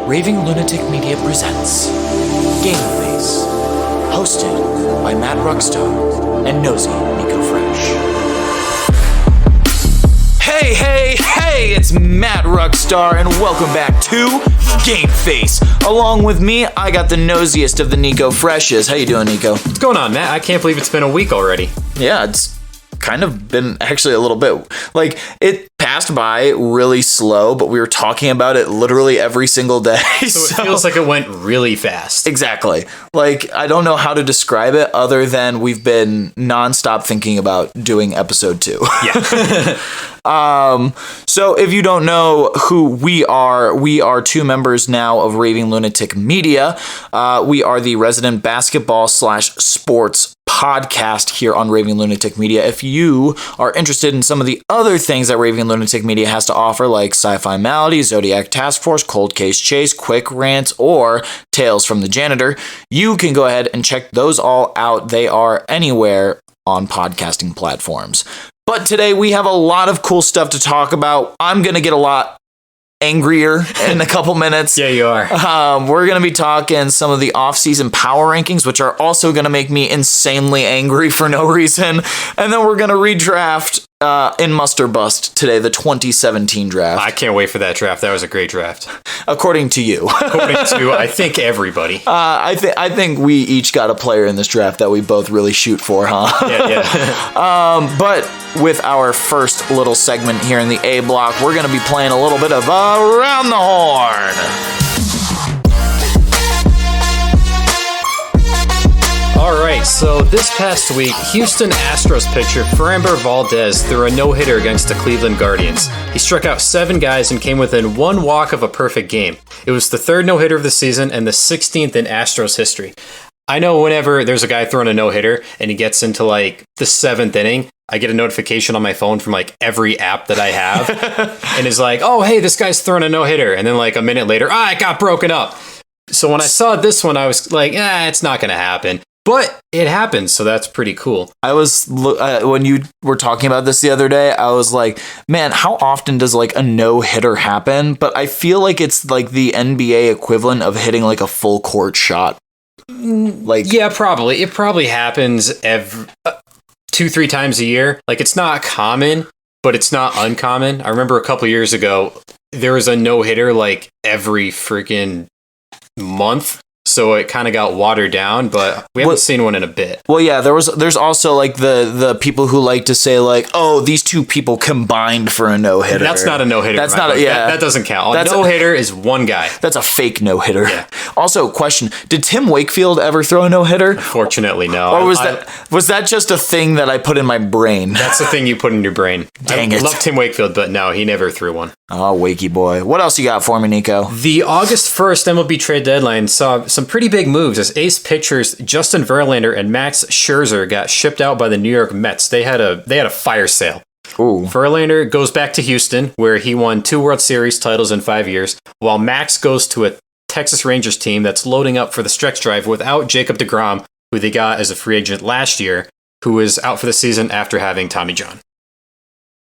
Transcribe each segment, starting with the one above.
Raving Lunatic Media presents Game Face, hosted by Matt Rukstar and Nosy Nico Fresh. Hey, it's Matt Rukstar, and welcome back to Game Face. Along with me, I got the nosiest of the Nico Freshes. How you doing, Nico? What's going on, Matt? I can't believe it's been a week already. Yeah, it's kind of been actually a little bit, like, it passed by really slow, but we were talking about it literally every single day. So it feels like it went really fast. Exactly. Like, I don't know how to describe it other than we've been nonstop thinking about doing episode 2. Yeah. So if you don't know who we are two members now of Raving Lunatic Media. We are the resident basketball/sports podcast here on Raving Lunatic Media. If you are interested in some of the other things that Raving Lunatic Media has to offer, like Sci-Fi Malady, Zodiac Task Force, Cold Case Chase, Quick Rants, or Tales from the Janitor, you can go ahead and check those all out. They are anywhere on podcasting platforms. But today we have a lot of cool stuff to talk about. I'm going to get a lot angrier in a couple minutes. Yeah, you are. We're going to be talking some of the off-season power rankings, which are also going to make me insanely angry for no reason. And then we're going to redraft in Must or Bust today, the 2017 draft. I can't wait for that draft. That was a great draft. According to you. According to, I think, everybody. I think we each got a player in this draft that we both really shoot for, huh? Yeah. But with our first little segment here in the A block, we're going to be playing a little bit of Around the Horn. All right, so this past week, Houston Astros pitcher Framber Valdez threw a no-hitter against the Cleveland Guardians. He struck out 7 guys and came within 1 walk of a perfect game. It was the 3rd no-hitter of the season and the 16th in Astros history. I know whenever there's a guy throwing a no-hitter and he gets into like the 7th inning, I get a notification on my phone from like every app that I have and it's like, oh, hey, this guy's throwing a no-hitter. And then like a minute later, it got broken up. So when I saw this one, I was like, it's not going to happen. But it happens, so that's pretty cool. I was, when you were talking about this the other day, I was like, man, how often does like a no-hitter happen? But I feel like it's like the NBA equivalent of hitting like a full court shot. Like, yeah, probably. It probably happens every 2-3 times a year. Like, it's not common, but it's not uncommon. I remember a couple years ago, there was a no-hitter like every freaking month. So it kind of got watered down, but we haven't seen one in a bit. Well, yeah, there's also like the people who like to say like, oh, these 2 people combined for a no-hitter. That's not a no-hitter. That's not that doesn't count. A no-hitter is 1 guy. That's a fake no-hitter. Yeah. Also, question, did Tim Wakefield ever throw a no-hitter? Unfortunately, no. Or was that just a thing that I put in my brain? That's the thing you put in your brain. Dang it. I love Tim Wakefield, but no, he never threw one. Oh, Wakey boy. What else you got for me, Nico? The August 1st MLB trade deadline saw some pretty big moves as ace pitchers Justin Verlander and Max Scherzer got shipped out by the New York Mets. They had a fire sale. Ooh. Verlander goes back to Houston, where he won 2 World Series titles in 5 years, while Max goes to a Texas Rangers team that's loading up for the stretch drive without Jacob deGrom, who they got as a free agent last year, who is out for the season after having Tommy John.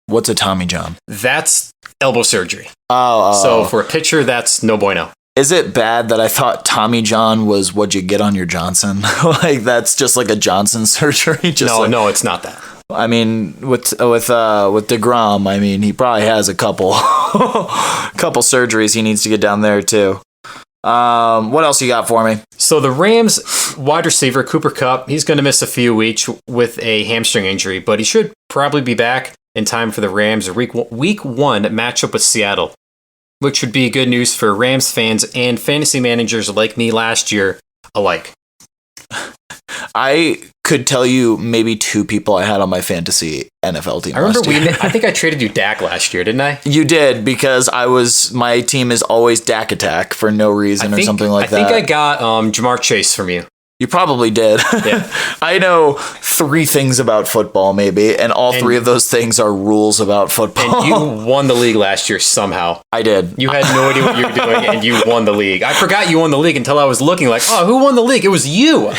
What's a Tommy John? That's elbow surgery. Oh. So for a pitcher, that's no bueno. Is it bad that I thought Tommy John was what you get on your Johnson? Like, that's just like a Johnson surgery? No, it's not that. I mean, with DeGrom, I mean, he probably has a couple surgeries he needs to get down there too. What else you got for me? So the Rams wide receiver Cooper Kupp, he's going to miss a few weeks with a hamstring injury, but he should probably be back in time for the Rams' week 1 matchup with Seattle, which would be good news for Rams fans and fantasy managers like me last year alike. I could tell you maybe 2 people I had on my fantasy NFL team. I remember I think I traded you Dak last year, didn't I? You did, because my team is always Dak Attack for no reason or something like that. I think I got Jamar Chase from you. You probably did. Yeah. I know 3 things about football, maybe, and all 3 of those things are rules about football. And you won the league last year somehow. I did. You had no idea what you were doing, and you won the league. I forgot you won the league until I was looking like, oh, who won the league? It was you.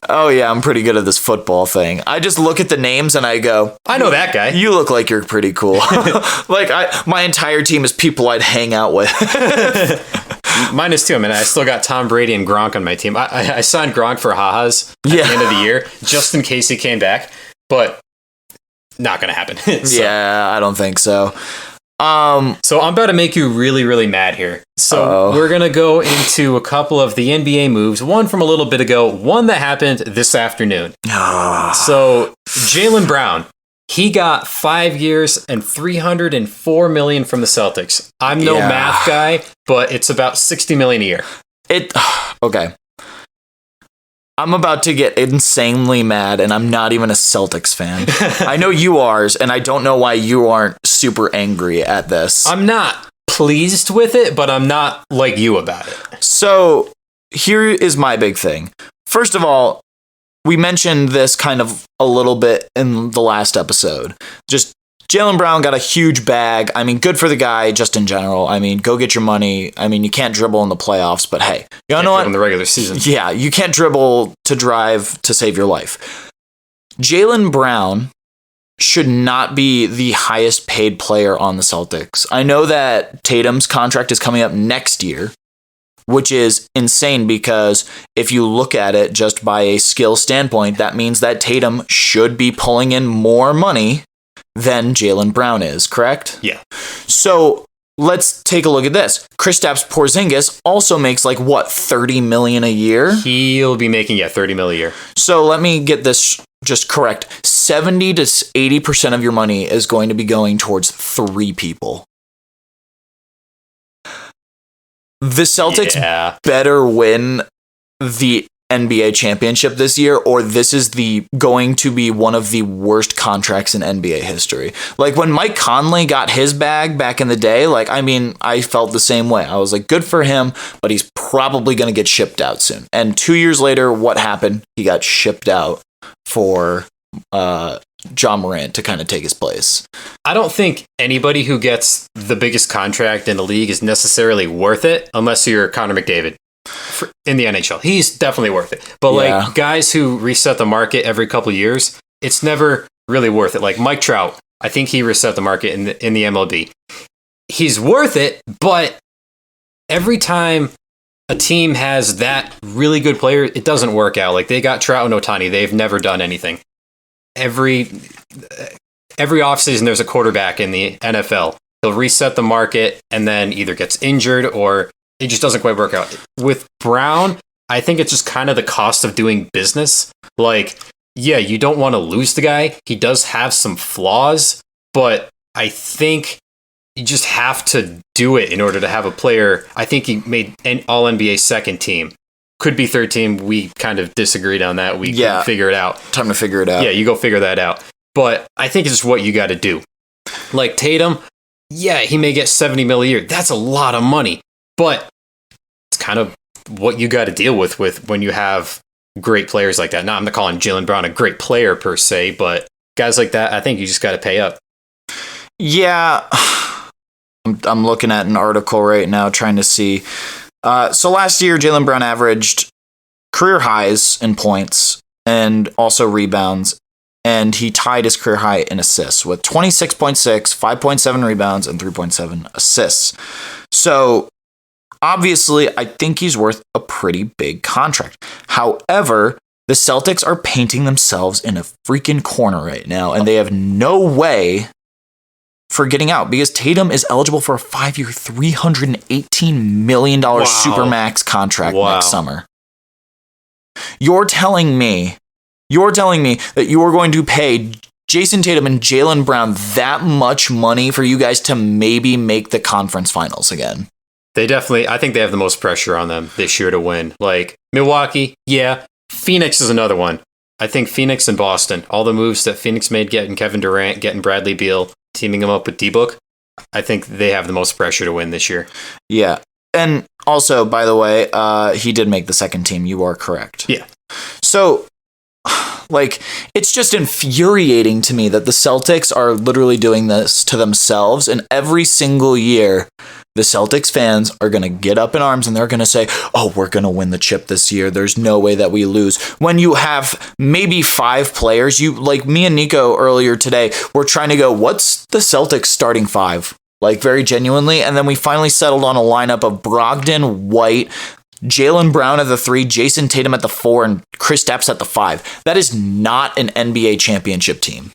Oh, yeah, I'm pretty good at this football thing. I just look at the names and I go, I know that guy. you look like you're pretty cool. Like, my entire team is people I'd hang out with. Mine is too. I mean, I still got Tom Brady and Gronk on my team. I signed Gronk for ha-has at the end of the year, just in case he came back, but not going to happen. Yeah, I don't think so. So I'm about to make you really, really mad here. So we're going to go into a couple of the NBA moves, one from a little bit ago, one that happened this afternoon. So Jaylen Brown, he got 5 years and $304 million from the Celtics. I'm no math guy, but it's about $60 million a year. Okay. I'm about to get insanely mad, and I'm not even a Celtics fan. I know you are, and I don't know why you aren't super angry at this. I'm not pleased with it, but I'm not like you about it. So here is my big thing. First of all, we mentioned this kind of a little bit in the last episode. Just Jaylen Brown got a huge bag. I mean, good for the guy just in general. I mean, go get your money. I mean, you can't dribble in the playoffs, but hey, you know what? In the regular season. Yeah, you can't dribble to drive to save your life. Jaylen Brown should not be the highest paid player on the Celtics. I know that Tatum's contract is coming up next year, which is insane because if you look at it just by a skill standpoint, that means that Tatum should be pulling in more money than Jaylen Brown is, correct? Yeah. So let's take a look at this. Kristaps Porzingis also makes like what, $30 million a year? He'll be making $30 million a year. So let me get this just correct. 70 to 80% of your money is going to be going towards 3 people. The Celtics better win the NBA championship this year, or this is going to be one of the worst contracts in NBA history. Like when Mike Conley got his bag back in the day, I felt the same way. I was like, good for him, but he's probably going to get shipped out soon. And 2 years later, what happened? He got shipped out for John Morant to kind of take his place. I don't think anybody who gets the biggest contract in the league is necessarily worth it unless you're Connor McDavid in the NHL. He's definitely worth it. But like guys who reset the market every couple of years, it's never really worth it. Like Mike Trout, I think he reset the market in the MLB. He's worth it, but every time a team has that really good player, it doesn't work out. Like they got Trout and Ohtani. They've never done anything. Every offseason, there's a quarterback in the NFL. He'll reset the market and then either gets injured or it just doesn't quite work out. With Brown, I think it's just kind of the cost of doing business. Like, yeah, you don't want to lose the guy. He does have some flaws, but I think you just have to do it in order to have a player. I think he made an All-NBA second team. Could be third team. We kind of disagreed on that. We can figure it out. Time to figure it out. Yeah, you go figure that out. But I think it's just what you got to do. Like Tatum, yeah, he may get $70 million a year. That's a lot of money. But it's kind of what you got to deal with when you have great players like that. Now, I'm not calling Jaylen Brown a great player per se, but guys like that, I think you just got to pay up. Yeah. I'm looking at an article right now trying to see. So last year, Jaylen Brown averaged career highs in points and also rebounds, and he tied his career high in assists with 26.6, 5.7 rebounds, and 3.7 assists. So obviously, I think he's worth a pretty big contract. However, the Celtics are painting themselves in a freaking corner right now, and they have no way for getting out because Tatum is eligible for a 5-year, $318 million Supermax contract next summer. You're telling me that you are going to pay Jason Tatum and Jaylen Brown that much money for you guys to maybe make the conference finals again? I think they have the most pressure on them this year to win. Like Milwaukee, yeah. Phoenix is another one. I think Phoenix and Boston, all the moves that Phoenix made, getting Kevin Durant, getting Bradley Beal, teaming him up with D-Book, I think they have the most pressure to win this year. Yeah. And also, by the way, he did make the second team. You are correct. Yeah. So, like, it's just infuriating to me that the Celtics are literally doing this to themselves. And every single year, the Celtics fans are going to get up in arms and they're going to say, oh, we're going to win the chip this year. There's no way that we lose. When you have maybe 5 players, you like me and Nico earlier today, we're trying to go, what's the Celtics starting 5? Like, very genuinely. And then we finally settled on a lineup of Brogdon, White, Jaylen Brown at the 3, Jason Tatum at the 4, and Kristaps at the 5. That is not an NBA championship team.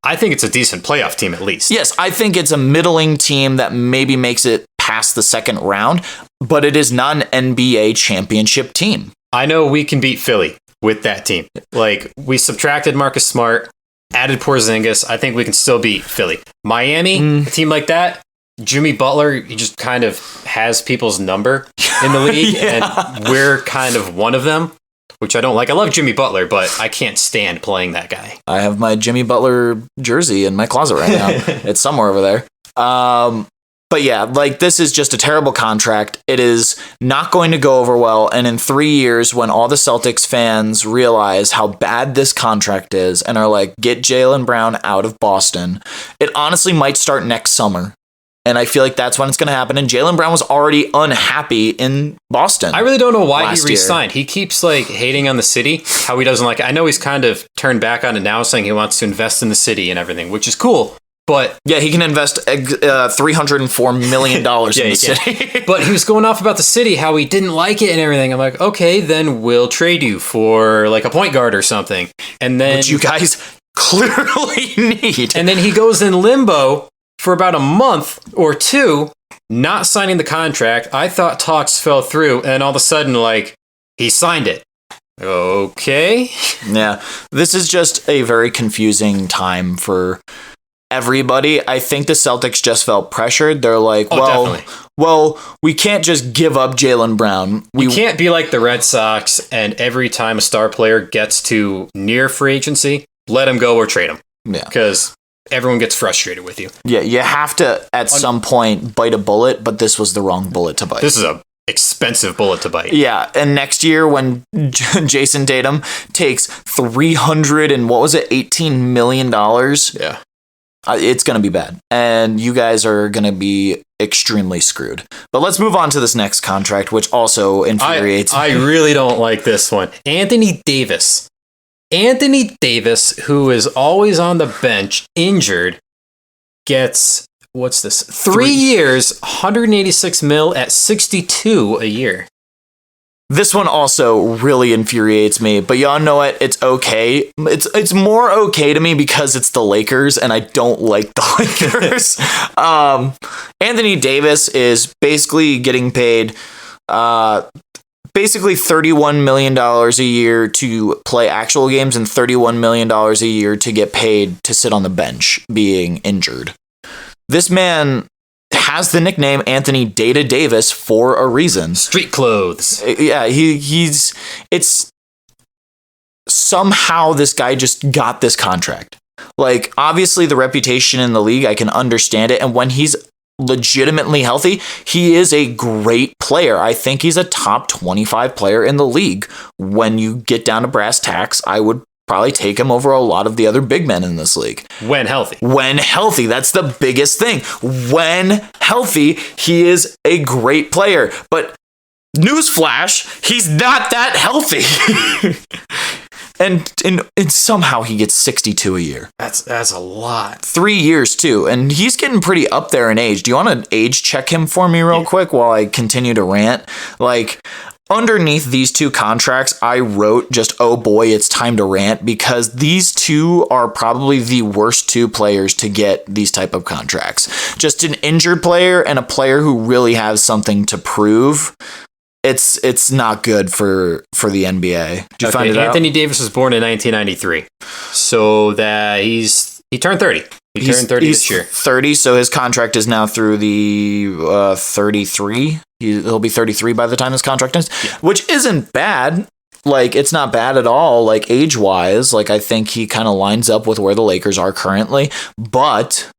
I think it's a decent playoff team at least. Yes, I think it's a middling team that maybe makes it past the second round, but it is not an NBA championship team. I know we can beat Philly with that team. Like, we subtracted Marcus Smart, added Porzingis. I think we can still beat Philly. Miami, a team like that, Jimmy Butler, he just kind of has people's number in the league, and we're kind of one of them, which I don't like. I love Jimmy Butler, but I can't stand playing that guy. I have my Jimmy Butler jersey in my closet right now. It's somewhere over there. But yeah, like, this is just a terrible contract. It is not going to go over well. And in 3 years, when all the Celtics fans realize how bad this contract is and are like, get Jaylen Brown out of Boston, it honestly might start next summer. And I feel like that's when it's going to happen. And Jaylen Brown was already unhappy in Boston. I really don't know why he re-signed. He keeps like hating on the city, how he doesn't like it. I know he's kind of turned back on it now, saying he wants to invest in the city and everything, which is cool. But yeah, he can invest $304 million in the city. But he was going off about the city, how he didn't like it and everything. I'm like, okay, then we'll trade you for like a point guard or something. And then, which you guys clearly need. And then he goes in limbo for about a month or 2, not signing the contract. I thought talks fell through, and all of a sudden, like, he signed it. Okay. Yeah, this is just a very confusing time for everybody. I think the Celtics just felt pressured. They're like, well, we can't just give up Jaylen Brown. We can't be like the Red Sox, and every time a star player gets to near free agency, let him go or trade him. Yeah. Because everyone gets frustrated with you. Yeah, you have to, at some point, bite a bullet, but this was the wrong bullet to bite. This is a expensive bullet to bite. Yeah, and next year when Jason Tatum takes $18 million, yeah, it's going to be bad. And you guys are going to be extremely screwed. But let's move on to this next contract, which also infuriates me. I really don't like this one. Anthony Davis, who is always on the bench, injured, gets, what's this? 3 years, $186 million at $62 a year. This one also really infuriates me, but y'all know what? It's okay. It's more okay to me because it's the Lakers, and I don't like the Lakers. Anthony Davis is basically getting paid basically $31 million a year to play actual games and $31 million a year to get paid to sit on the bench being injured. This man has the nickname Anthony Data Davis for a reason. Street clothes. Yeah, it's somehow this guy just got this contract. Like, obviously the reputation in the league, I can understand it. And when he's legitimately healthy, he is a great player. I think he's a top 25 player in the league. When you get down to brass tacks, I would probably take him over a lot of the other big men in this league. When healthy. When healthy. That's the biggest thing. When healthy, he is a great player. But newsflash, he's not that healthy. And somehow he gets 62 a year. That's a lot. 3 years too, and he's getting pretty up there in age. Do you want to age check him for me real quick while I continue to rant? Like, underneath these two contracts, I wrote just, oh boy, it's time to rant, because these two are probably the worst 2 players to get these type of contracts. Just an injured player and a player who really has something to prove. It's not good for the NBA. Did you find it out? Anthony Davis was born in 1993, so that he turned 30. He turned 30 this year. 30, so his contract is now through the 33. He'll be 33 by the time this contract ends, which isn't bad. Like, it's not bad at all, like, age-wise. Like, I think he kind of lines up with where the Lakers are currently. But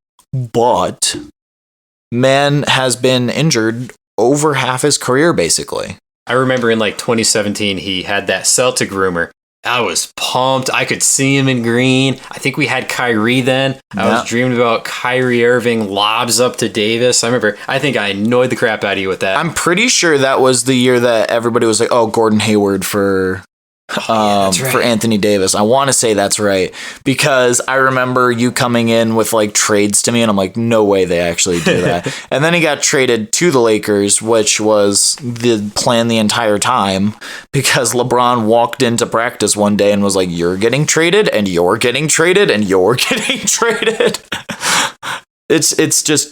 man has been injured over half his career, basically. I remember in like 2017, he had that Celtic rumor. I was pumped. I could see him in green. I think we had Kyrie then. I was dreaming about Kyrie Irving lobs up to Davis. I think I annoyed the crap out of you with that. I'm pretty sure that was the year that everybody was like, oh, Gordon Hayward for Anthony Davis. I want to say that's right, because I remember you coming in with like trades to me and I'm like, no way they actually do that. And then he got traded to the Lakers, which was the plan the entire time, because LeBron walked into practice one day and was like, you're getting traded and you're getting traded and you're getting traded. It's just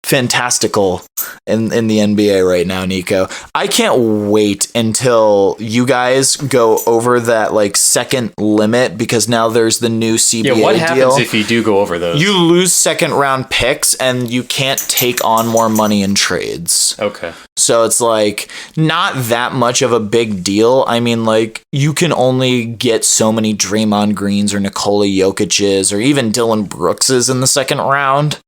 fantastical in the NBA right now, Nico. I can't wait until you guys go over that like second limit, because now there's the new CBA deal. Yeah, what happens if you do go over those? You lose second round picks and you can't take on more money in trades. Okay. So it's like not that much of a big deal. I mean, like, you can only get so many Draymond Greens or Nikola Jokic's or even Dylan Brooks's in the second round,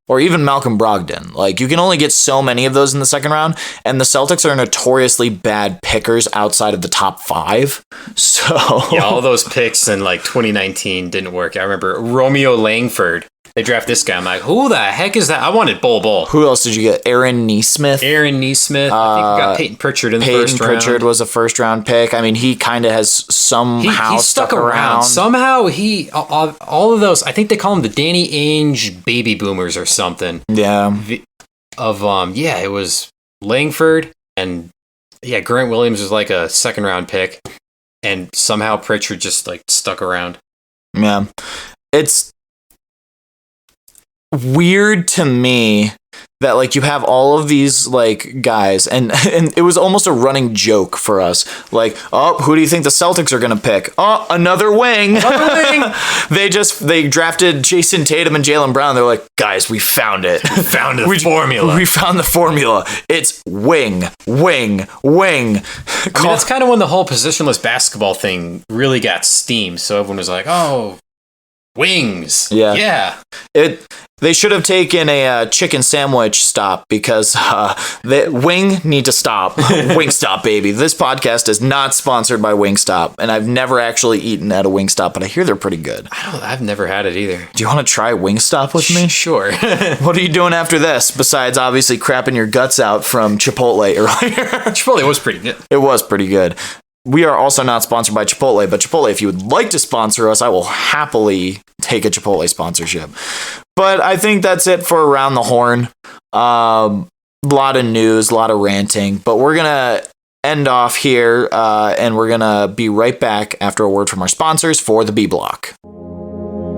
or even Malcolm Brogdon. Like, you can only get so many of those in the second round, and the Celtics are notoriously bad pickers outside of the top 5. So yeah, all those picks in like 2019 didn't work. I remember Romeo Langford. They draft this guy. I'm like, who the heck is that? I wanted Bol. Who else did you get? Aaron Nesmith. I think we got Peyton Pritchard in the first round. Peyton Pritchard was a first round pick. I mean, he kind of has somehow he stuck around. Somehow all of those, I think they call them the Danny Ainge baby boomers or something. Yeah. It was Langford, and Grant Williams was like a second round pick, and somehow Pritchard just like stuck around. Yeah. It's weird to me that like you have all of these like guys, and it was almost a running joke for us. Like, oh, who do you think the Celtics are gonna pick? Oh, another wing. They drafted Jason Tatum and Jaylen Brown. They're like, guys, we found it. We found the formula. We found the formula. It's wing. I mean, that's kind of when the whole positionless basketball thing really got steam. So everyone was like, oh, wings. Yeah. They should have taken a chicken sandwich stop, because the wing need to stop. Wingstop, baby. This podcast is not sponsored by Wingstop, and I've never actually eaten at a Wingstop, but I hear they're pretty good. I've never had it either. Do you want to try Wingstop with me? Sure. What are you doing after this, besides obviously crapping your guts out from Chipotle earlier? Chipotle was pretty good. It was pretty good. We are also not sponsored by Chipotle, but Chipotle, if you would like to sponsor us, I will happily take a Chipotle sponsorship. But I think that's it for Around the Horn. A lot of news, a lot of ranting, but we're going to end off here, and we're going to be right back after a word from our sponsors for the B Block.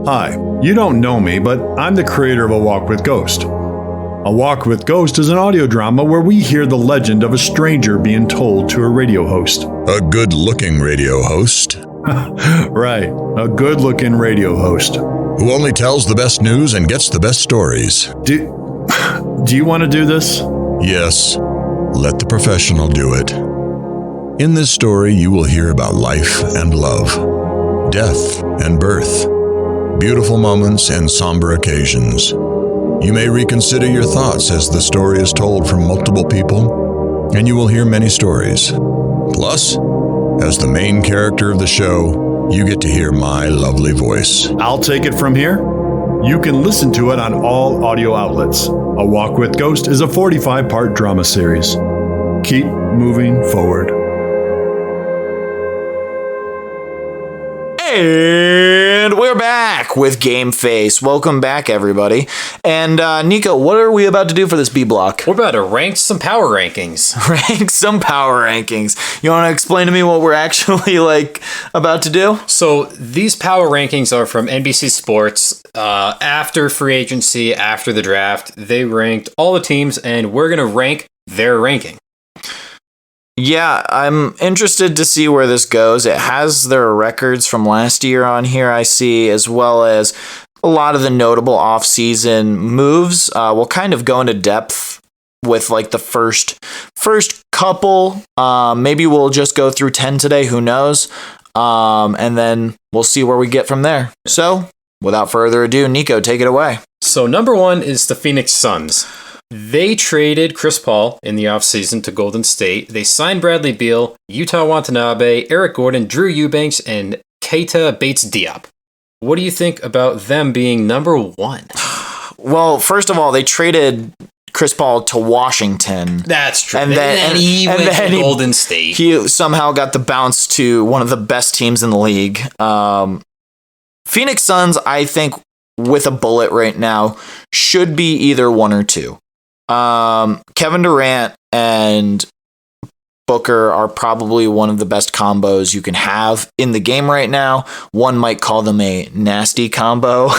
Hi, you don't know me, but I'm the creator of A Walk with Ghost. A Walk with Ghost is an audio drama where we hear the legend of a stranger being told to a radio host. A good-looking radio host. Right, a good-looking radio host. Who only tells the best news and gets the best stories. Do you want to do this? Yes, let the professional do it. In this story, you will hear about life and love, death and birth, beautiful moments and somber occasions. You may reconsider your thoughts as the story is told from multiple people, and you will hear many stories. Plus, as the main character of the show, you get to hear my lovely voice. I'll take it from here. You can listen to it on all audio outlets. A Walk with Ghost is a 45-part drama series. Keep moving forward. And we're back with Game Face. Welcome back, everybody. And Nico, what are we about to do for this B Block? We're about to rank some power rankings. Rank some power rankings. You want to explain to me what we're actually about to do? So these power rankings are from NBC Sports. After free agency, after the draft, they ranked all the teams, and we're going to rank their ranking. Yeah, I'm interested to see where this goes. It has their records from last year on here, I see, as well as a lot of the notable off-season moves. We'll kind of go into depth with the first couple. Maybe we'll just go through 10 today, who knows? And then we'll see where we get from there. So, without further ado, Nico, take it away. So number 1 is the Phoenix Suns. They traded Chris Paul in the offseason to Golden State. They signed Bradley Beal, Utah Watanabe, Eric Gordon, Drew Eubanks, and Keita Bates-Diop. What do you think about them being number one? Well, first of all, they traded Chris Paul to Washington. That's true. And then he went to Golden State. He somehow got the bounce to one of the best teams in the league. Phoenix Suns, I think, with a bullet right now, should be either one or two. Kevin Durant and Booker are probably one of the best combos you can have in the game right now. One might call them a nasty combo.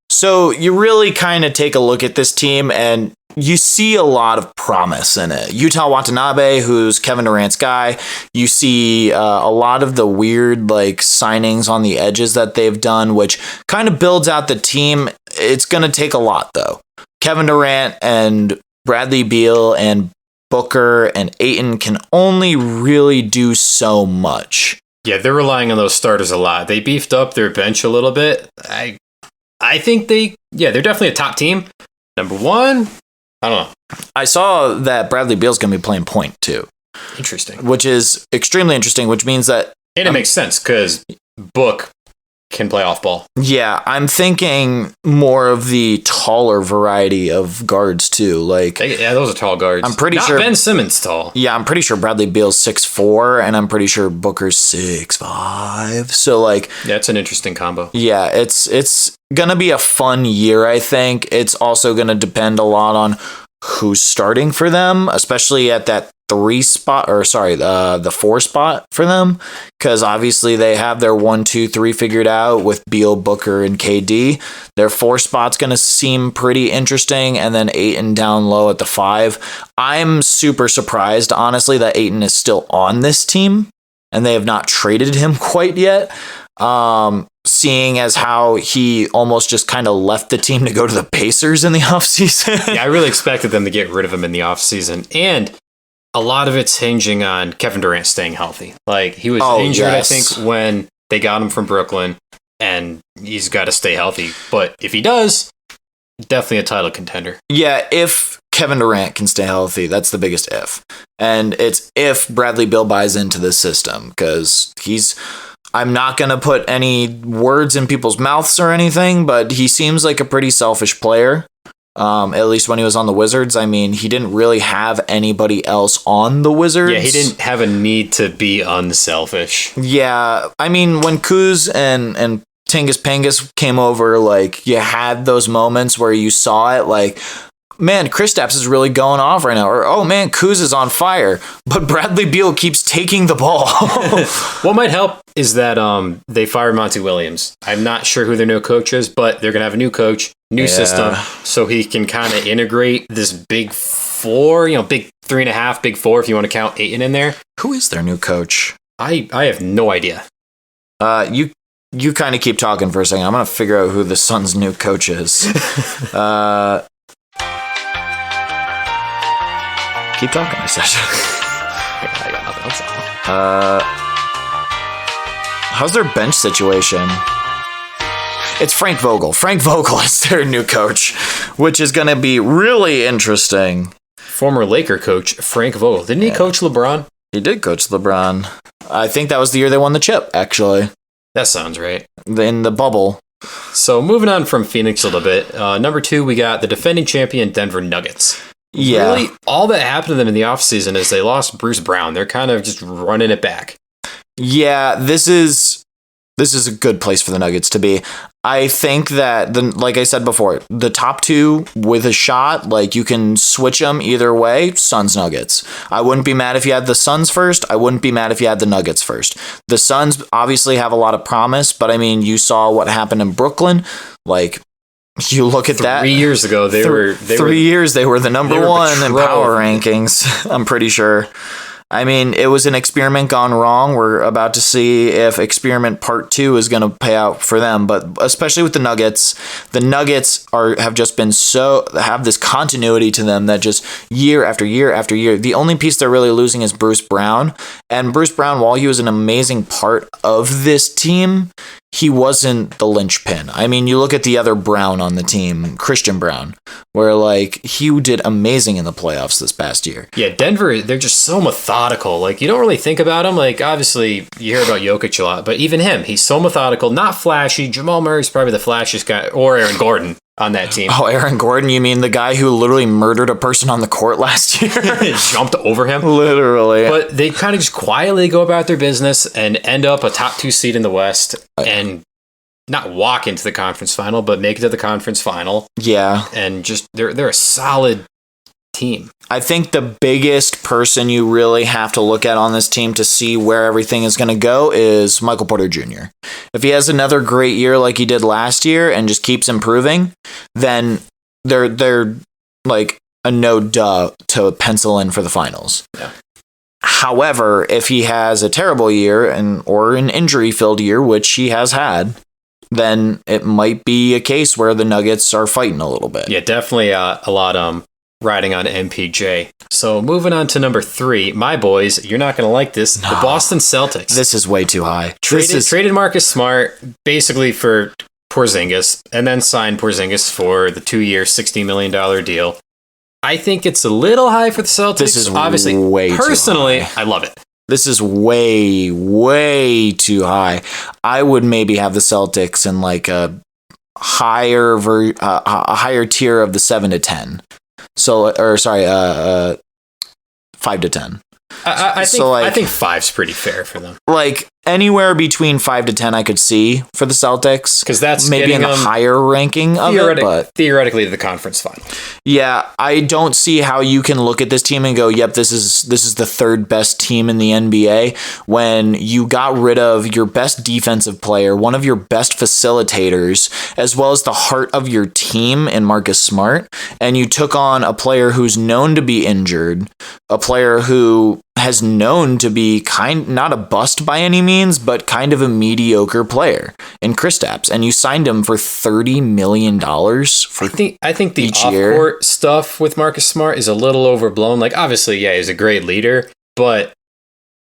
So you really kind of take a look at this team and you see a lot of promise in it. Utah Watanabe, who's Kevin Durant's guy. You see a lot of the weird signings on the edges that they've done, which kind of builds out the team. It's going to take a lot, though. Kevin Durant and Bradley Beal and Booker and Ayton can only really do so much. Yeah, they're relying on those starters a lot. They beefed up their bench a little bit. I think they're definitely a top team. Number one, I don't know. I saw that Bradley Beal's going to be playing point too. Interesting. Which is extremely interesting, which means that... And it makes sense because Book can play off ball. Yeah, I'm thinking more of the taller variety of guards too. Those are tall guards. I'm pretty Not sure Ben Simmons tall. Yeah, I'm pretty sure Bradley Beal's 6'4", and I'm pretty sure Booker's 6'5". So yeah, it's an interesting combo. Yeah, it's gonna be a fun year. I think it's also gonna depend a lot on who's starting for them, especially at that the 4 spot for them, because obviously they have their 1, 2, 3 figured out with Beal, Booker, and KD. Their 4 spot's going to seem pretty interesting, and then Ayton down low at the 5. I'm super surprised, honestly, that Ayton is still on this team, and they have not traded him quite yet. Seeing as how he almost just kind of left the team to go to the Pacers in the offseason. Yeah, I really expected them to get rid of him in the offseason, and a lot of it's hinging on Kevin Durant staying healthy. He was injured, yes. I think, when they got him from Brooklyn, and he's got to stay healthy. But if he does, definitely a title contender. Yeah, if Kevin Durant can stay healthy, that's the biggest if. And it's if Bradley Beal buys into this system, because I'm not going to put any words in people's mouths or anything, but he seems like a pretty selfish player. At least when he was on the Wizards. I mean, he didn't really have anybody else on the Wizards. Yeah, he didn't have a need to be unselfish. Yeah, I mean, when Kuz and Tingus Pangus came over, you had those moments where you saw it, man, Kristaps is really going off right now. Or, oh man, Kuz is on fire. But Bradley Beal keeps taking the ball. What might help is that they fired Monty Williams. I'm not sure who their new coach is, but they're going to have a new coach, new system, so he can kind of integrate this big 4, big 3.5, big 4, if you want to count Ayton in there. Who is their new coach? I have no idea. You kind of keep talking for a second. I'm going to figure out who the Suns' new coach is. Keep talking, I said. I got nothing else. How's their bench situation? It's Frank Vogel. Frank Vogel is their new coach, which is going to be really interesting. Former Laker coach Frank Vogel. Didn't he coach LeBron? He did coach LeBron. I think that was the year they won the chip, actually. That sounds right. In the bubble. So moving on from Phoenix a little bit. Number 2, we got the defending champion Denver Nuggets. Yeah. Really, all that happened to them in the offseason is they lost Bruce Brown. They're kind of just running it back. Yeah, this is a good place for the Nuggets to be. I think that, like I said before, the top 2 with a shot, you can switch them either way, Suns, Nuggets. I wouldn't be mad if you had the Suns first. I wouldn't be mad if you had the Nuggets first. The Suns obviously have a lot of promise, but I mean, you saw what happened in Brooklyn. You look at that. 3 years ago, they were 3 years they were the number 1 in power rankings. I'm pretty sure. I mean, it was an experiment gone wrong. We're about to see if experiment part 2 is going to pay out for them. But especially with the Nuggets have just been have this continuity to them that just year after year after year. The only piece they're really losing is Bruce Brown. And Bruce Brown, while he was an amazing part of this team, he wasn't the linchpin. I mean, you look at the other Brown on the team, Christian Brown. where like he did amazing in the playoffs this past year. Yeah, Denver, they're just so methodical. Like, you don't really think about him. Like, obviously, you hear about Jokic a lot, but even him, he's so methodical, not flashy. Jamal Murray's probably the flashiest guy, or Aaron Gordon on that team. Oh, Aaron Gordon, you mean the guy who literally murdered a person on the court last year? Jumped over him. Literally. But they kind of just quietly go about their business and end up a top 2 seed in the West and not walk into the conference final, but make it to the conference final. Yeah. And just, they're a solid team. I think the biggest person you really have to look at on this team to see where everything is going to go is Michael Porter Jr. If he has another great year like he did last year and just keeps improving, then they're like a no duh to pencil in for the finals. Yeah. However, if he has a terrible year or an injury-filled year, which he has had, then it might be a case where the Nuggets are fighting a little bit. Yeah, definitely a lot riding on MPJ. So moving on to number 3, my boys, you're not going to like this. The Boston Celtics. This is way too high. Traded Marcus Smart basically for Porzingis, and then signed Porzingis for the 2-year, $60 million deal. I think it's a little high for the Celtics. This is obviously way personally, too high. I love it. This is way, way too high. I would maybe have the Celtics in like a higher tier of the 7 to 10. So, or sorry, 5 to 10. I think So, like, I think 5's pretty fair for them. Like anywhere between 5 to 10, I could see for the Celtics, Because that's maybe in the higher ranking of it. But theoretically, the conference final. yeah, I don't see how you can look at this team and go, "Yep, this is the third best team in the NBA." When you got rid of your best defensive player, one of your best facilitators, as well as the heart of your team in Marcus Smart, and you took on a player who's known to be injured, a player who has known to be not a bust by any means, but kind of a mediocre player in Kristaps, and you signed him for $30 million for I think the each year. off-court stuff with Marcus Smart is a little overblown. Like, obviously, yeah, he's a great leader, but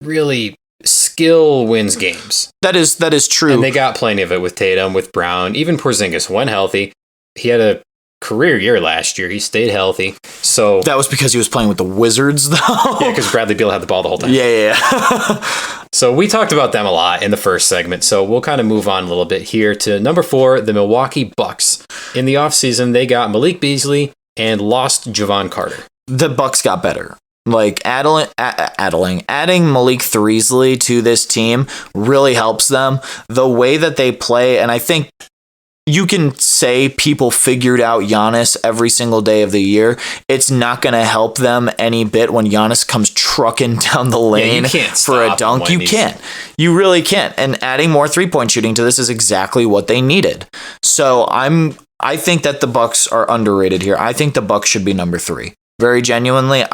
really, skill wins games. That is true. And they got plenty of it with Tatum, with Brown, even Porzingis, when healthy. He had a career year last year. He stayed healthy. So that was because he was playing with the Wizards, though. Yeah, because Bradley Beal had the ball the whole time. Yeah. So we talked about them a lot in the first segment. So we'll kind of move on a little bit here to number 4, the Milwaukee Bucks. In the offseason, they got Malik Beasley and lost Javon Carter. The Bucks got better. Like adding Malik Beasley to this team really helps them. The way that they play, and I think you can say people figured out Giannis every single day of the year. It's not going to help them any bit when Giannis comes trucking down the lane for a dunk. You can't. You really can't. And adding more 3-point shooting to this is exactly what they needed. So I think that the Bucks are underrated here. I think the Bucks should be number 3. Very genuinely,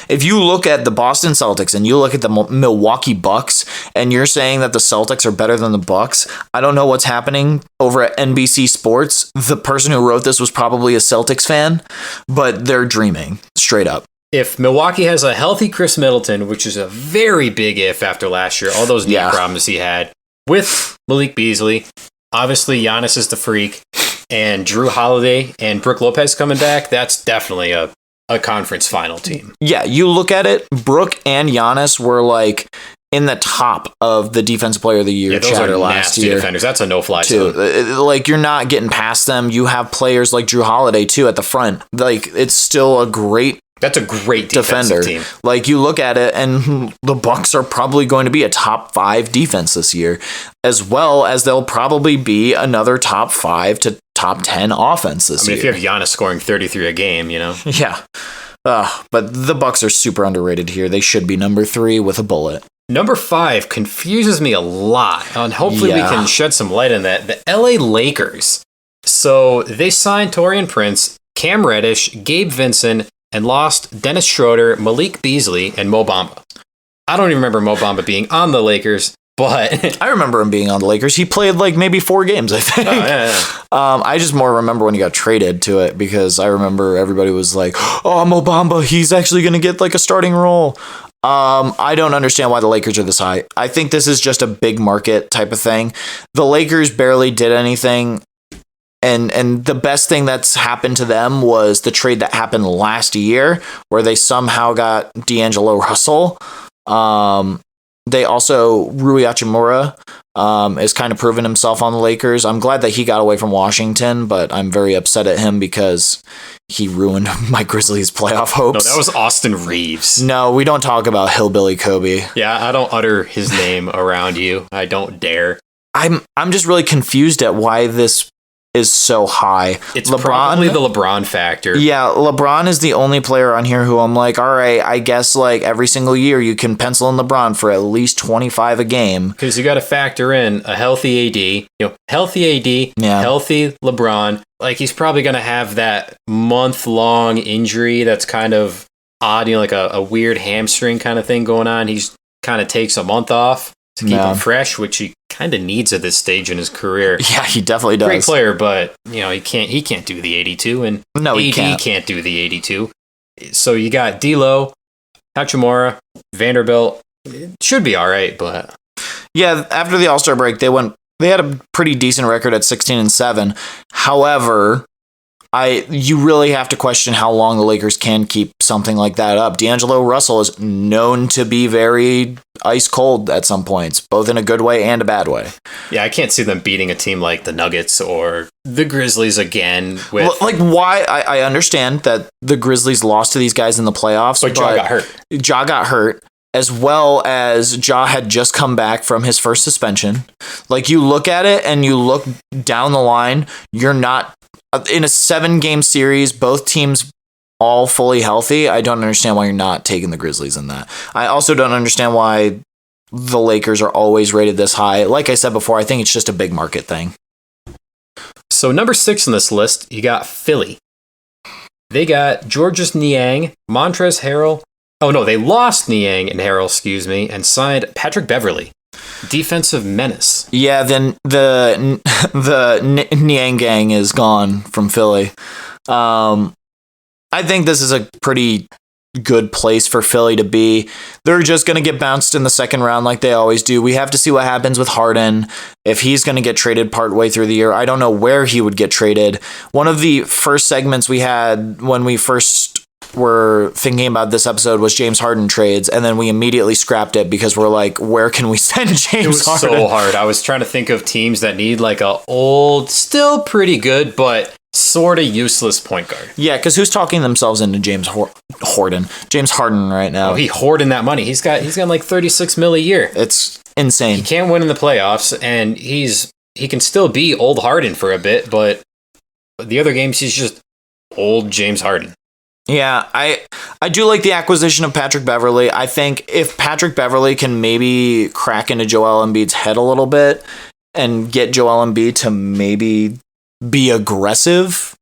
if you look at the Boston Celtics and you look at the Milwaukee Bucks and you're saying that the Celtics are better than the Bucks, I don't know what's happening over at NBC Sports. The person who wrote this was probably a Celtics fan, but they're dreaming, straight up. If Milwaukee has a healthy Chris Middleton, which is a very big if after last year, all those knee problems he had, with Malik Beasley, obviously Giannis is the freak, and Drew Holiday and Brook Lopez coming back, that's definitely a conference final team. Yeah, you look at it, Brook and Giannis were like in the top of the Defensive Player of the Year chatter last year. Defenders. That's a no-fly zone. Like, you're not getting past them. You have players like Drew Holiday, too, at the front. Like, it's still that's a great defender team. Like, you look at it, and the Bucks are probably going to be a top 5 defense this year, as well as they'll probably be another top 5 to top 10 offense this year. If you have Giannis scoring 33 a game, Yeah. But the Bucks are super underrated here. They should be number 3 with a bullet. Number 5 confuses me a lot, and hopefully we can shed some light on that. The LA Lakers. So they signed Taurean Prince, Cam Reddish, Gabe Vincent, and lost Dennis Schroeder, Malik Beasley, and Mo Bamba. I don't even remember Mo Bamba being on the Lakers, but I remember him being on the Lakers. He played like maybe 4 games, I think. I just more remember when he got traded to it, because I remember everybody was like, "Oh, Mo Bamba, he's actually going to get like a starting role." I don't understand why the Lakers are this high. I think this is just a big market type of thing. The Lakers barely did anything And the best thing that's happened to them was the trade that happened last year, where they somehow got D'Angelo Russell. They also, Rui Hachimura has kind of proven himself on the Lakers. I'm glad that he got away from Washington, but I'm very upset at him because he ruined my Grizzlies playoff hopes. No, that was Austin Reeves. No, we don't talk about Hillbilly Kobe. Yeah, I don't utter his name around you. I don't dare. I'm just really confused at why this is so high. It's probably the LeBron factor. Yeah, LeBron is the only player on here who I'm like, all right, I guess like every single year you can pencil in LeBron for at least 25 a game. Because you got to factor in a healthy AD, healthy AD, healthy LeBron. Like he's probably going to have that month-long injury that's kind of odd, like a weird hamstring kind of thing going on. He's kind of takes a month off to keep him fresh, which he kind of needs at this stage in his career. Yeah, he definitely does. Great player, but he can't do the 82, and he can't do the 82. So you got D'Lo, Hachimura, Vanderbilt. It should be all right, but yeah, after the All-Star break, they had a pretty decent record at 16-7. However, you really have to question how long the Lakers can keep something like that up. D'Angelo Russell is known to be very ice cold at some points, both in a good way and a bad way. Yeah, I can't see them beating a team like the Nuggets or the Grizzlies again. Why? I understand that the Grizzlies lost to these guys in the playoffs, but Ja got hurt. Ja got hurt, as well as Ja had just come back from his first suspension. Like, you look at it and you look down the line, you're not in a 7-game series, both teams all fully healthy. I don't understand why you're not taking the Grizzlies in that. I also don't understand why the Lakers are always rated this high. Like I said before, I think it's just a big market thing. So number 6 on this list, you got Philly. They got Georges Niang, Montrezl Harrell. Oh no, they lost Niang and Harrell, and signed Patrick Beverley. Defensive menace. Yeah, then the Niang gang is gone from Philly. I think this is a pretty good place for Philly to be. They're just going to get bounced in the second round like they always do. We have to see what happens with Harden, if he's going to get traded partway through the year. I don't know where he would get traded. One of the first segments we had when we first were thinking about this episode was James Harden trades, and then we immediately scrapped it because we're like, where can we send James Harden? It was so hard. I was trying to think of teams that need like a old, still pretty good, but sort of useless point guard. Yeah, because who's talking themselves into James Harden right now? Oh, he hoarding that money. He's got like $36 million a year. It's insane. He can't win in the playoffs, and he can still be old Harden for a bit, but the other games he's just old James Harden. Yeah, I do like the acquisition of Patrick Beverley. I think if Patrick Beverley can maybe crack into Joel Embiid's head a little bit and get Joel Embiid to maybe be aggressive.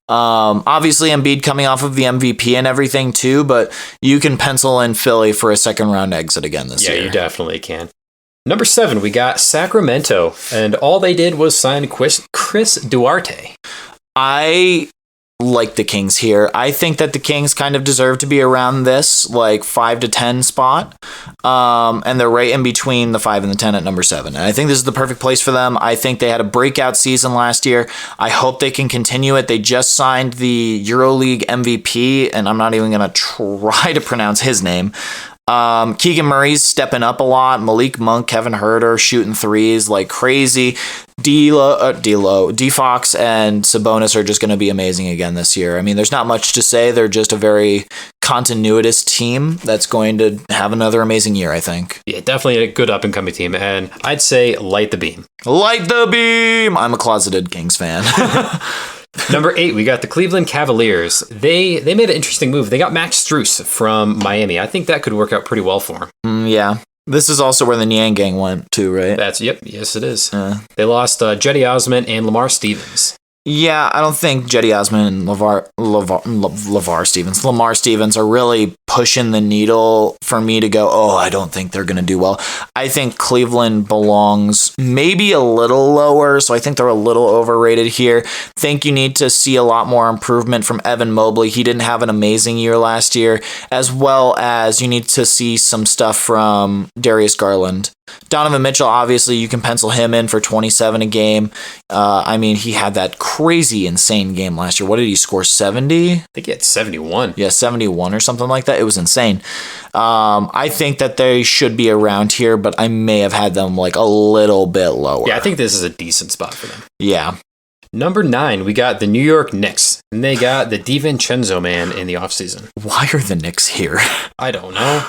Obviously, Embiid coming off of the MVP and everything too, but you can pencil in Philly for a second round exit again this year. Yeah, you definitely can. Number 7, we got Sacramento, and all they did was sign Chris Duarte. I like the Kings here. I think that the Kings kind of deserve to be around this like 5 to 10 spot. And they're right in between the 5 and the 10 at number 7. And I think this is the perfect place for them. I think they had a breakout season last year. I hope they can continue it. They just signed the EuroLeague MVP, and I'm not even going to try to pronounce his name. Keegan Murray's stepping up a lot. Malik Monk, Kevin Huerter shooting threes like crazy. D-Fox and Sabonis are just going to be amazing again this year. I mean, there's not much to say. They're just a very continuous team that's going to have another amazing year, I think. Yeah, definitely a good up-and-coming team, and I'd say light the beam. Light the beam! I'm a closeted Kings fan. Number 8, we got the Cleveland Cavaliers. They made an interesting move. They got Max Strus from Miami. I think that could work out pretty well for him. Yeah. This is also where the Niang gang went too, right? Yes, it is. They lost Jetty Osman and Lamar Stevens. Yeah, I don't think Jetty Osman and Lamar Stevens are really pushing the needle for me to go, oh, I don't think they're going to do well. I think Cleveland belongs maybe a little lower, so I think they're a little overrated here. Think you need to see a lot more improvement from Evan Mobley. He didn't have an amazing year last year, as well as you need to see some stuff from Darius Garland. Donovan Mitchell, obviously, you can pencil him in for 27 a game. He had that crazy, insane game last year. What did he score, 70? I think he had 71. Yeah, 71 or something like that. It was insane. I think that they should be around here, but I may have had them like a little bit lower. Yeah, I think this is a decent spot for them. Yeah. Number 9, we got the New York Knicks, and they got the DiVincenzo man in the offseason. Why are the Knicks here? I don't know.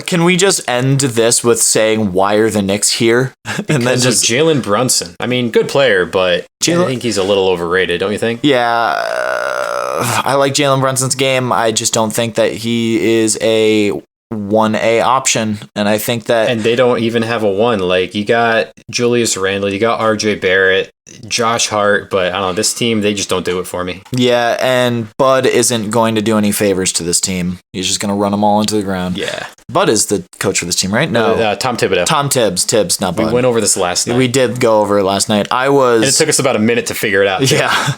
Can we just end this with saying, why are the Knicks here? And then just Jalen Brunson. I mean, good player, but I think he's a little overrated, don't you think? Yeah, I like Jalen Brunson's game. I just don't think that he is a 1A option, and I think that... And they don't even have a 1. Like, you got Julius Randle, you got RJ Barrett, Josh Hart, but I don't know, this team, they just don't do it for me. Yeah, and Bud isn't going to do any favors to this team. He's just going to run them all into the ground. Yeah. Bud is the coach for this team, right? No. Tom Thibodeau. Tom Tibbs, not Bud. We went over this last night. We did go over it last night. And it took us about a minute to figure it out. Too. Yeah.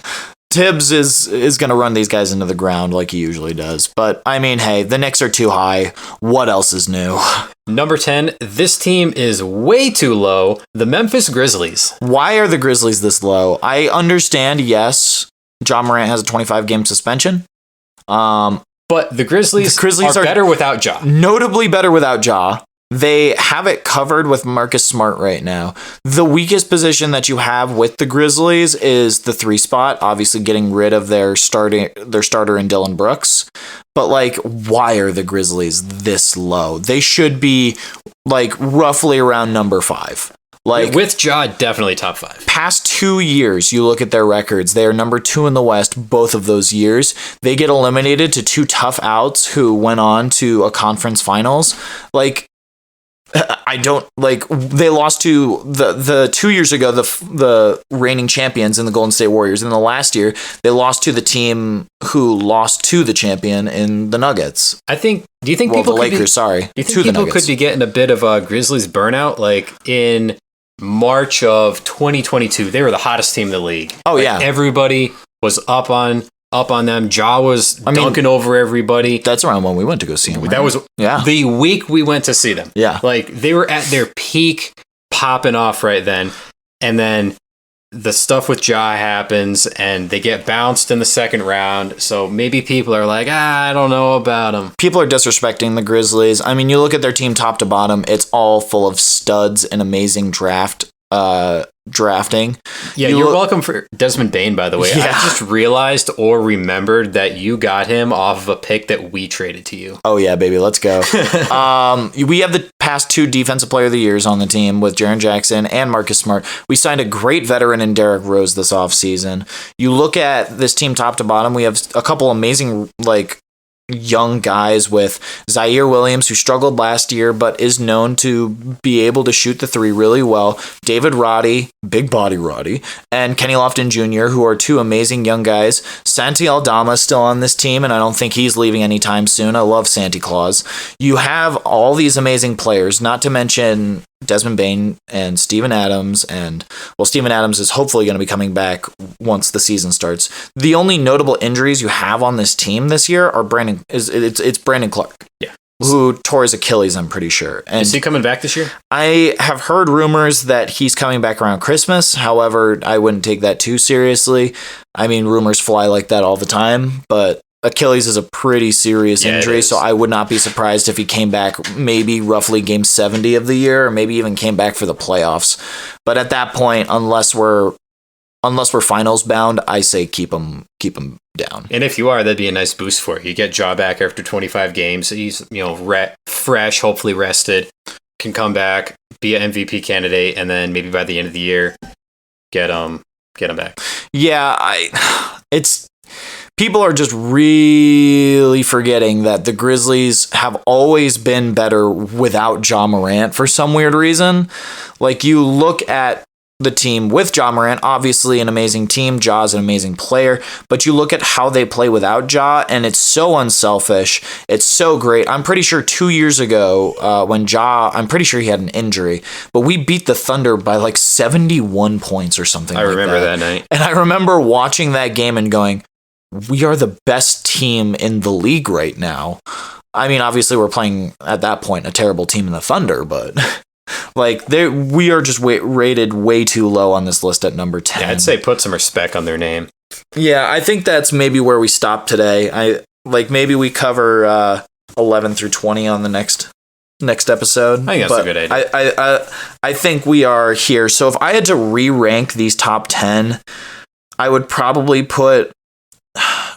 Tibbs is going to run these guys into the ground like he usually does. But, I mean, hey, the Knicks are too high. What else is new? Number 10, this team is way too low. The Memphis Grizzlies. Why are the Grizzlies this low? I understand, yes, Ja Morant has a 25-game suspension. But the Grizzlies are better without Ja. Notably better without Ja. They have it covered with Marcus Smart right now. The weakest position that you have with the Grizzlies is the 3 spot, obviously getting rid of their starter in Dillon Brooks. But, like, why are the Grizzlies this low? They should be, like, roughly around number 5. Like, with Ja, definitely top 5. Past 2 years, you look at their records. They are number 2 in the West both of those years. They get eliminated to 2 tough outs who went on to a conference finals. Like, I don't like. They lost to the 2 years ago the reigning champions in the Golden State Warriors. And the last year they lost to the team who lost to the champion in the Nuggets. Do you think people the Lakers? Do you think people could be getting a bit of a Grizzlies burnout? Like in March of 2022, they were the hottest team in the league. Oh yeah, everybody was up on them. Ja was dunking over everybody. That's around when we went to go see them. Right? That was the week we went to see them. Yeah. Like they were at their peak popping off right then. And then the stuff with Ja happens and they get bounced in the second round. So maybe people are like, I don't know about them. People are disrespecting the Grizzlies. I mean, you look at their team top to bottom, it's all full of studs and amazing drafting. Yeah, you're welcome for Desmond Bane, by the way. Yeah. I just realized or remembered that you got him off of a pick that we traded to you. Oh yeah, baby, let's go. We have the past 2 defensive player of the years on the team with Jaren Jackson and Marcus Smart. We signed a great veteran in Derrick Rose this offseason. You look at this team top to bottom, we have a couple amazing young guys with Zaire Williams, who struggled last year but is known to be able to shoot the 3 really well. David Roddy, big body Roddy, and Kenny Lofton Jr., who are 2 amazing young guys. Santi Aldama is still on this team, and I don't think he's leaving anytime soon. I love Santi Claus. You have all these amazing players, not to mention Desmond Bane and Steven Adams, and Steven Adams is hopefully going to be coming back once the season starts. The only notable injuries you have on this team this year are Brandon Clark. Yeah. Who tore his Achilles, I'm pretty sure. And is he coming back this year? I have heard rumors that he's coming back around Christmas. However, I wouldn't take that too seriously. I mean, rumors fly like that all the time, but Achilles is a pretty serious injury, so I would not be surprised if he came back maybe roughly game 70 of the year, or maybe even came back for the playoffs. But at that point, unless we're finals bound, I say keep him down. And if you are, that'd be a nice boost for you. You get Ja back after 25 games. He's fresh, hopefully rested, can come back, be an MVP candidate, and then maybe by the end of the year, get him back. Yeah, people are just really forgetting that the Grizzlies have always been better without Ja Morant for some weird reason. Like, you look at the team with Ja Morant, obviously an amazing team. Ja's an amazing player, but you look at how they play without Ja, and it's so unselfish. It's so great. I'm pretty sure 2 years ago when I'm pretty sure he had an injury, but we beat the Thunder by like 71 points or something like that. I remember that night. And I remember watching that game and going, we are the best team in the league right now. I mean, obviously we're playing at that point a terrible team in the Thunder, but Like we are just rated way too low on this list at number 10. Yeah, I'd say put some respect on their name. Yeah, I think that's maybe where we stop today. Maybe we cover 11 through 20 on the next episode. I think that's a good idea. I think we are here. So if I had to re-rank these top 10, I would probably put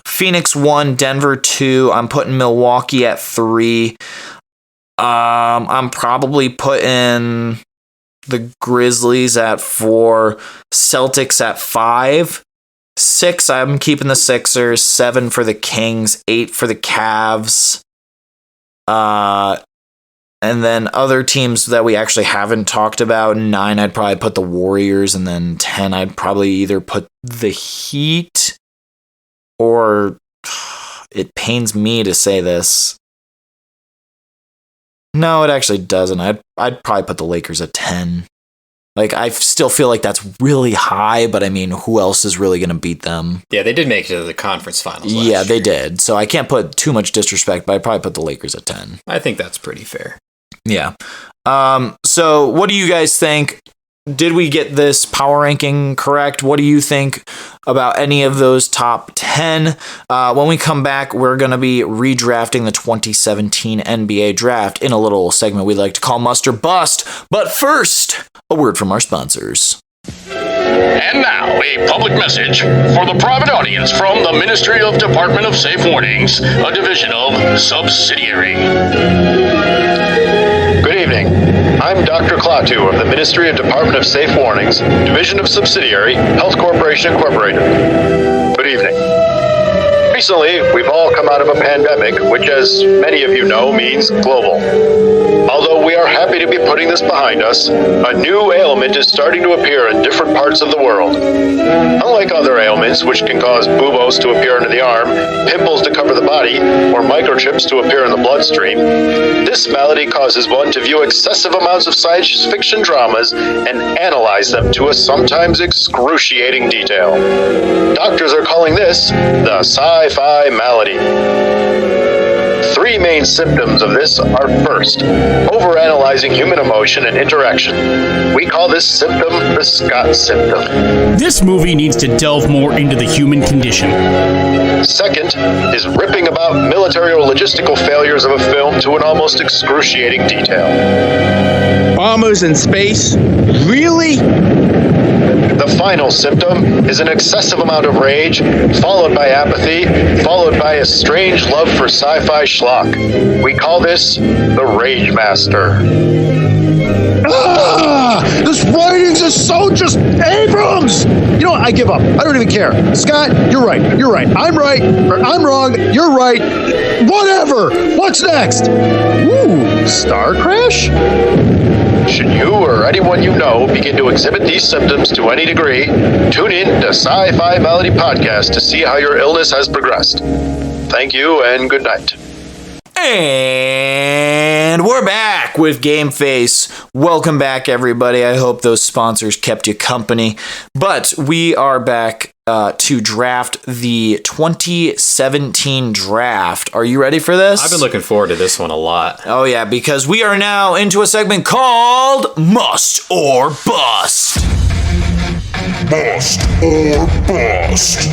Phoenix 1, Denver 2. I'm putting Milwaukee at 3. I'm probably putting the Grizzlies at 4, Celtics at 5. 6, I'm keeping the Sixers. 7 for the Kings. 8 for the Cavs. And then other teams that we actually haven't talked about. 9, I'd probably put the Warriors. And then 10, I'd probably either put the Heat or, it pains me to say this. No, it actually doesn't. I'd probably put the Lakers at 10. Like, I still feel like that's really high, but I mean, who else is really going to beat them? Yeah, they did make it to the conference finals last Yeah, they year. did. So I can't put too much disrespect, but I'd probably put the Lakers at 10. I think that's pretty fair. Yeah. So what do you guys think? Did we get this power ranking correct? What do you think about any of those top 10? When we come back, we're going to be redrafting the 2017 NBA draft in a little segment we like to call Must or Bust. But first, a word from our sponsors. And now, a public message for the private audience from the Ministry of Department of Safe Warnings, a division of Subsidiary. Good evening. I'm Dr. Klaatu of the Ministry of Department of Safe Warnings, Division of Subsidiary, Health Corporation Incorporated. Good evening. Recently, we've all come out of a pandemic, which, as many of you know, means global. Although we are happy to be putting this behind us, a new ailment is starting to appear in different parts of the world. Unlike other ailments, which can cause buboes to appear under the arm, pimples to cover the body, or microchips to appear in the bloodstream, this malady causes one to view excessive amounts of science fiction dramas and analyze them to a sometimes excruciating detail. Doctors are calling this the sci-fi malady. 3 main symptoms of this are: first, overanalyzing human emotion and interaction. We call this symptom the Scott symptom. This movie needs to delve more into the human condition. Second is ripping about military or logistical failures of a film to an almost excruciating detail. Bombers in space? Really? The final symptom is an excessive amount of rage, followed by apathy, followed by a strange love for sci-fi schlock. We call this the Rage Master. This writings is so just Abrams! You know what? I give up. I don't even care. Scott, you're right. I'm right. Or I'm wrong. You're right. Whatever. What's next? Ooh, Star Crash? Should you or anyone you know begin to exhibit these symptoms to any degree, tune in to Sci-Fi Malady Podcast to see how your illness has progressed. Thank you and good night. And we're back with Game Face. Welcome back, everybody. I hope those sponsors kept you company. But we are back to draft the 2017 draft. Are you ready for this? I've been looking forward to this one a lot. Oh, yeah, because we are now into a segment called Must or Bust. Must or Bust.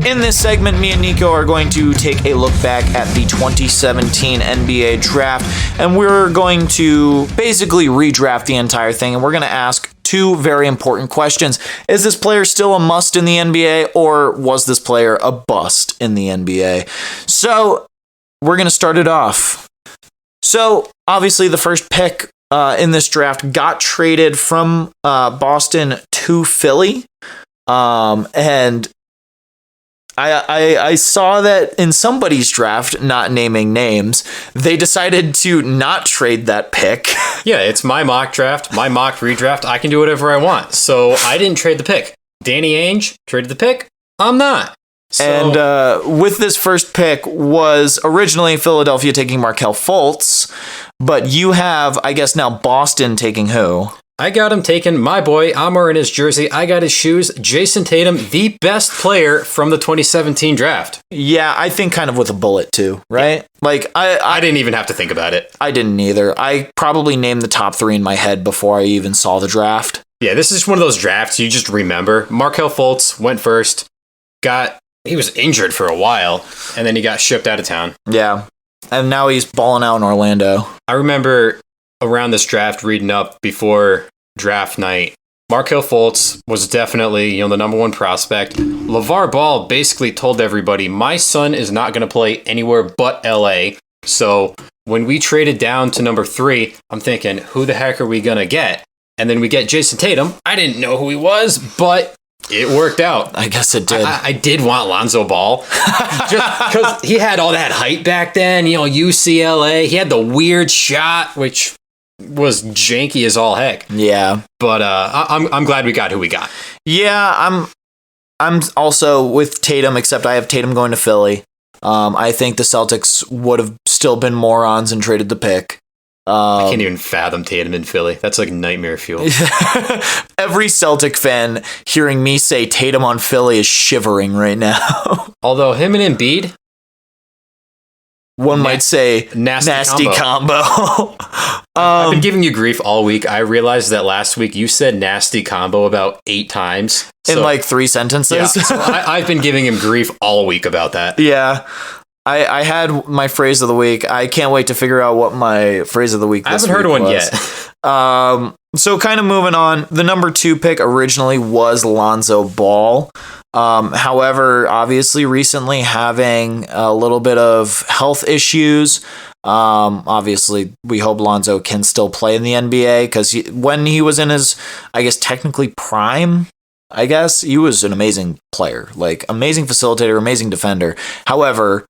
In this segment, me and Nico are going to take a look back at the 2017 NBA draft, and we're going to basically redraft the entire thing, and we're going to ask 2 very important questions. Is this player still a must in the NBA, or was this player a bust in the NBA? So, we're going to start it off. So, obviously, the first pick in this draft got traded from Boston to Philly, and I saw that in somebody's draft, not naming names, they decided to not trade that pick. Yeah, it's my mock draft, my mock redraft. I can do whatever I want. So I didn't trade the pick. Danny Ainge traded the pick. I'm not. So, and with this first pick was originally Philadelphia taking Markelle Fultz, but you have, I guess now, Boston taking who? I got him taking my boy. I'm wearing his jersey. I got his shoes. Jason Tatum, the best player from the 2017 draft. Yeah, I think kind of with a bullet too, right? Like I didn't even have to think about it. I didn't either. I probably named the top 3 in my head before I even saw the draft. Yeah, this is one of those drafts you just remember. Markelle Fultz went first. He was injured for a while, and then he got shipped out of town. Yeah, and now he's balling out in Orlando. I remember around this draft reading up before draft night, Markelle Fultz was definitely, the number 1 prospect. LeVar Ball basically told everybody, my son is not going to play anywhere but LA. So when we traded down to number 3, I'm thinking, who the heck are we going to get? And then we get Jason Tatum. I didn't know who he was, but it worked out. I guess it did. I did want Lonzo Ball. Just because he had all that hype back then, UCLA. He had the weird shot, which was janky as all heck. Yeah. But I'm glad we got who we got. Yeah, I'm also with Tatum, except I have Tatum going to Philly. I think the Celtics would have still been morons and traded the pick. I can't even fathom Tatum in Philly. That's like nightmare fuel. Every Celtic fan hearing me say Tatum on Philly is shivering right now. Although him and Embiid, one might say nasty combo. I've been giving you grief all week. I realized that last week you said nasty combo about 8 times. In like 3 sentences? Yeah, so I've been giving him grief all week about that. Yeah. I had my phrase of the week. I can't wait to figure out what my phrase of the week this week was. I haven't heard one yet. So kind of moving on, the number 2 pick originally was Lonzo Ball. However, obviously recently having a little bit of health issues. Obviously, we hope Lonzo can still play in the NBA because when he was in his, I guess, technically prime, he was an amazing player, like amazing facilitator, amazing defender. However,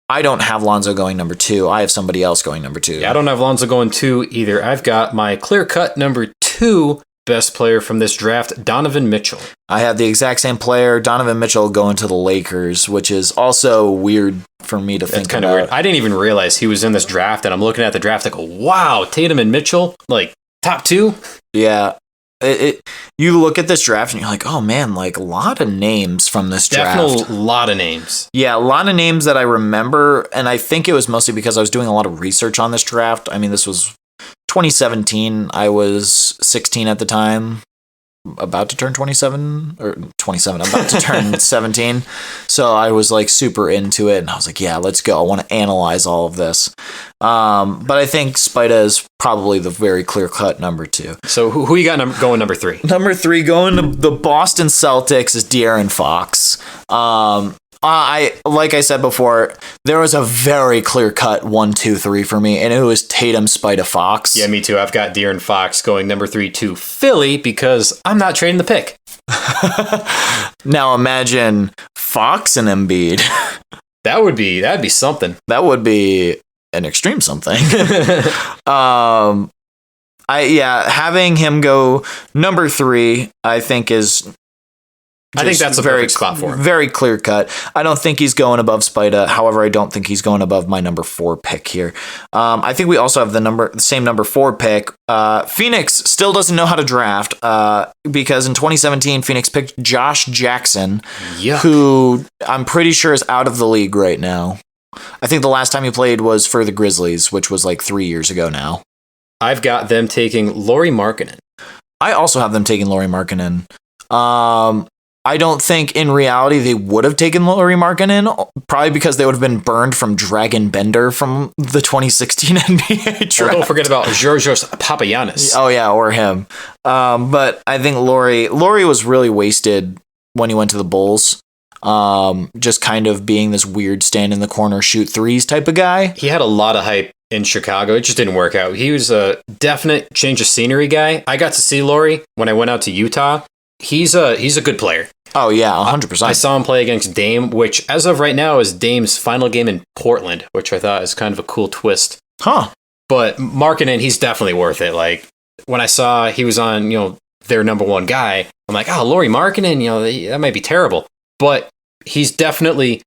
I don't have Lonzo going number 2. I have somebody else going number 2. Yeah, I don't have Lonzo going 2 either. I've got my clear-cut number 2 best player from this draft, Donovan Mitchell. I have the exact same player, Donovan Mitchell, going to the Lakers, which is also weird for me to think about. That's kind of weird. I didn't even realize he was in this draft, and I'm looking at the draft like, wow, Tatum and Mitchell, like top 2? Yeah. You look at this draft and you're like, oh man, like a lot of names from this draft. Definitely a lot of names. Yeah, a lot of names that I remember, and I think it was mostly because I was doing a lot of research on this draft. I mean, this was 2017. I was 16 at the time, about to turn 27, or 27, about to turn 17. So I was like super into it, and I was like, yeah, let's go. I want to analyze all of this. But I think Spida is probably the very clear-cut number 2. So who you got going number 3? Number 3 going to the Boston Celtics is De'Aaron Fox. Like I said before, there was a very clear-cut 1, 2, 3 for me, and it was Tatum, Spida, Fox. Yeah, me too. I've got De'Aaron Fox going number 3 to Philly because I'm not trading the pick. Now imagine Fox and Embiid. That'd be something. That would be an extreme something. Having him go number 3, I think is. I think that's a very spot for him. Very clear cut. I don't think he's going above Spida. However, I don't think he's going above my number 4 pick here. I think we also have the same number 4 pick. Phoenix still doesn't know how to draft because in 2017, Phoenix picked Josh Jackson, who I'm pretty sure is out of the league right now. I think the last time he played was for the Grizzlies, which was like 3 years ago now. I've got them taking Lauri Markkanen. I also have them taking Lauri Markkanen. I don't think in reality they would have taken Lauri Markkanen, probably because they would have been burned from Dragon Bender from the 2016 NBA draft. Don't forget about Georgios Papagiannis. Oh yeah, or him. But I think Lauri was really wasted when he went to the Bulls. Just kind of being this weird stand in the corner, shoot threes type of guy. He had a lot of hype in Chicago. It just didn't work out. He was a definite change of scenery guy. I got to see Lauri when I went out to Utah. He's a good player. Oh, yeah, 100%. I saw him play against Dame, which as of right now is Dame's final game in Portland, which I thought is kind of a cool twist. Huh. But Markkanen, he's definitely worth it. Like, when I saw he was on, their number 1 guy, I'm like, Lauri Markkanen, that might be terrible. But he's definitely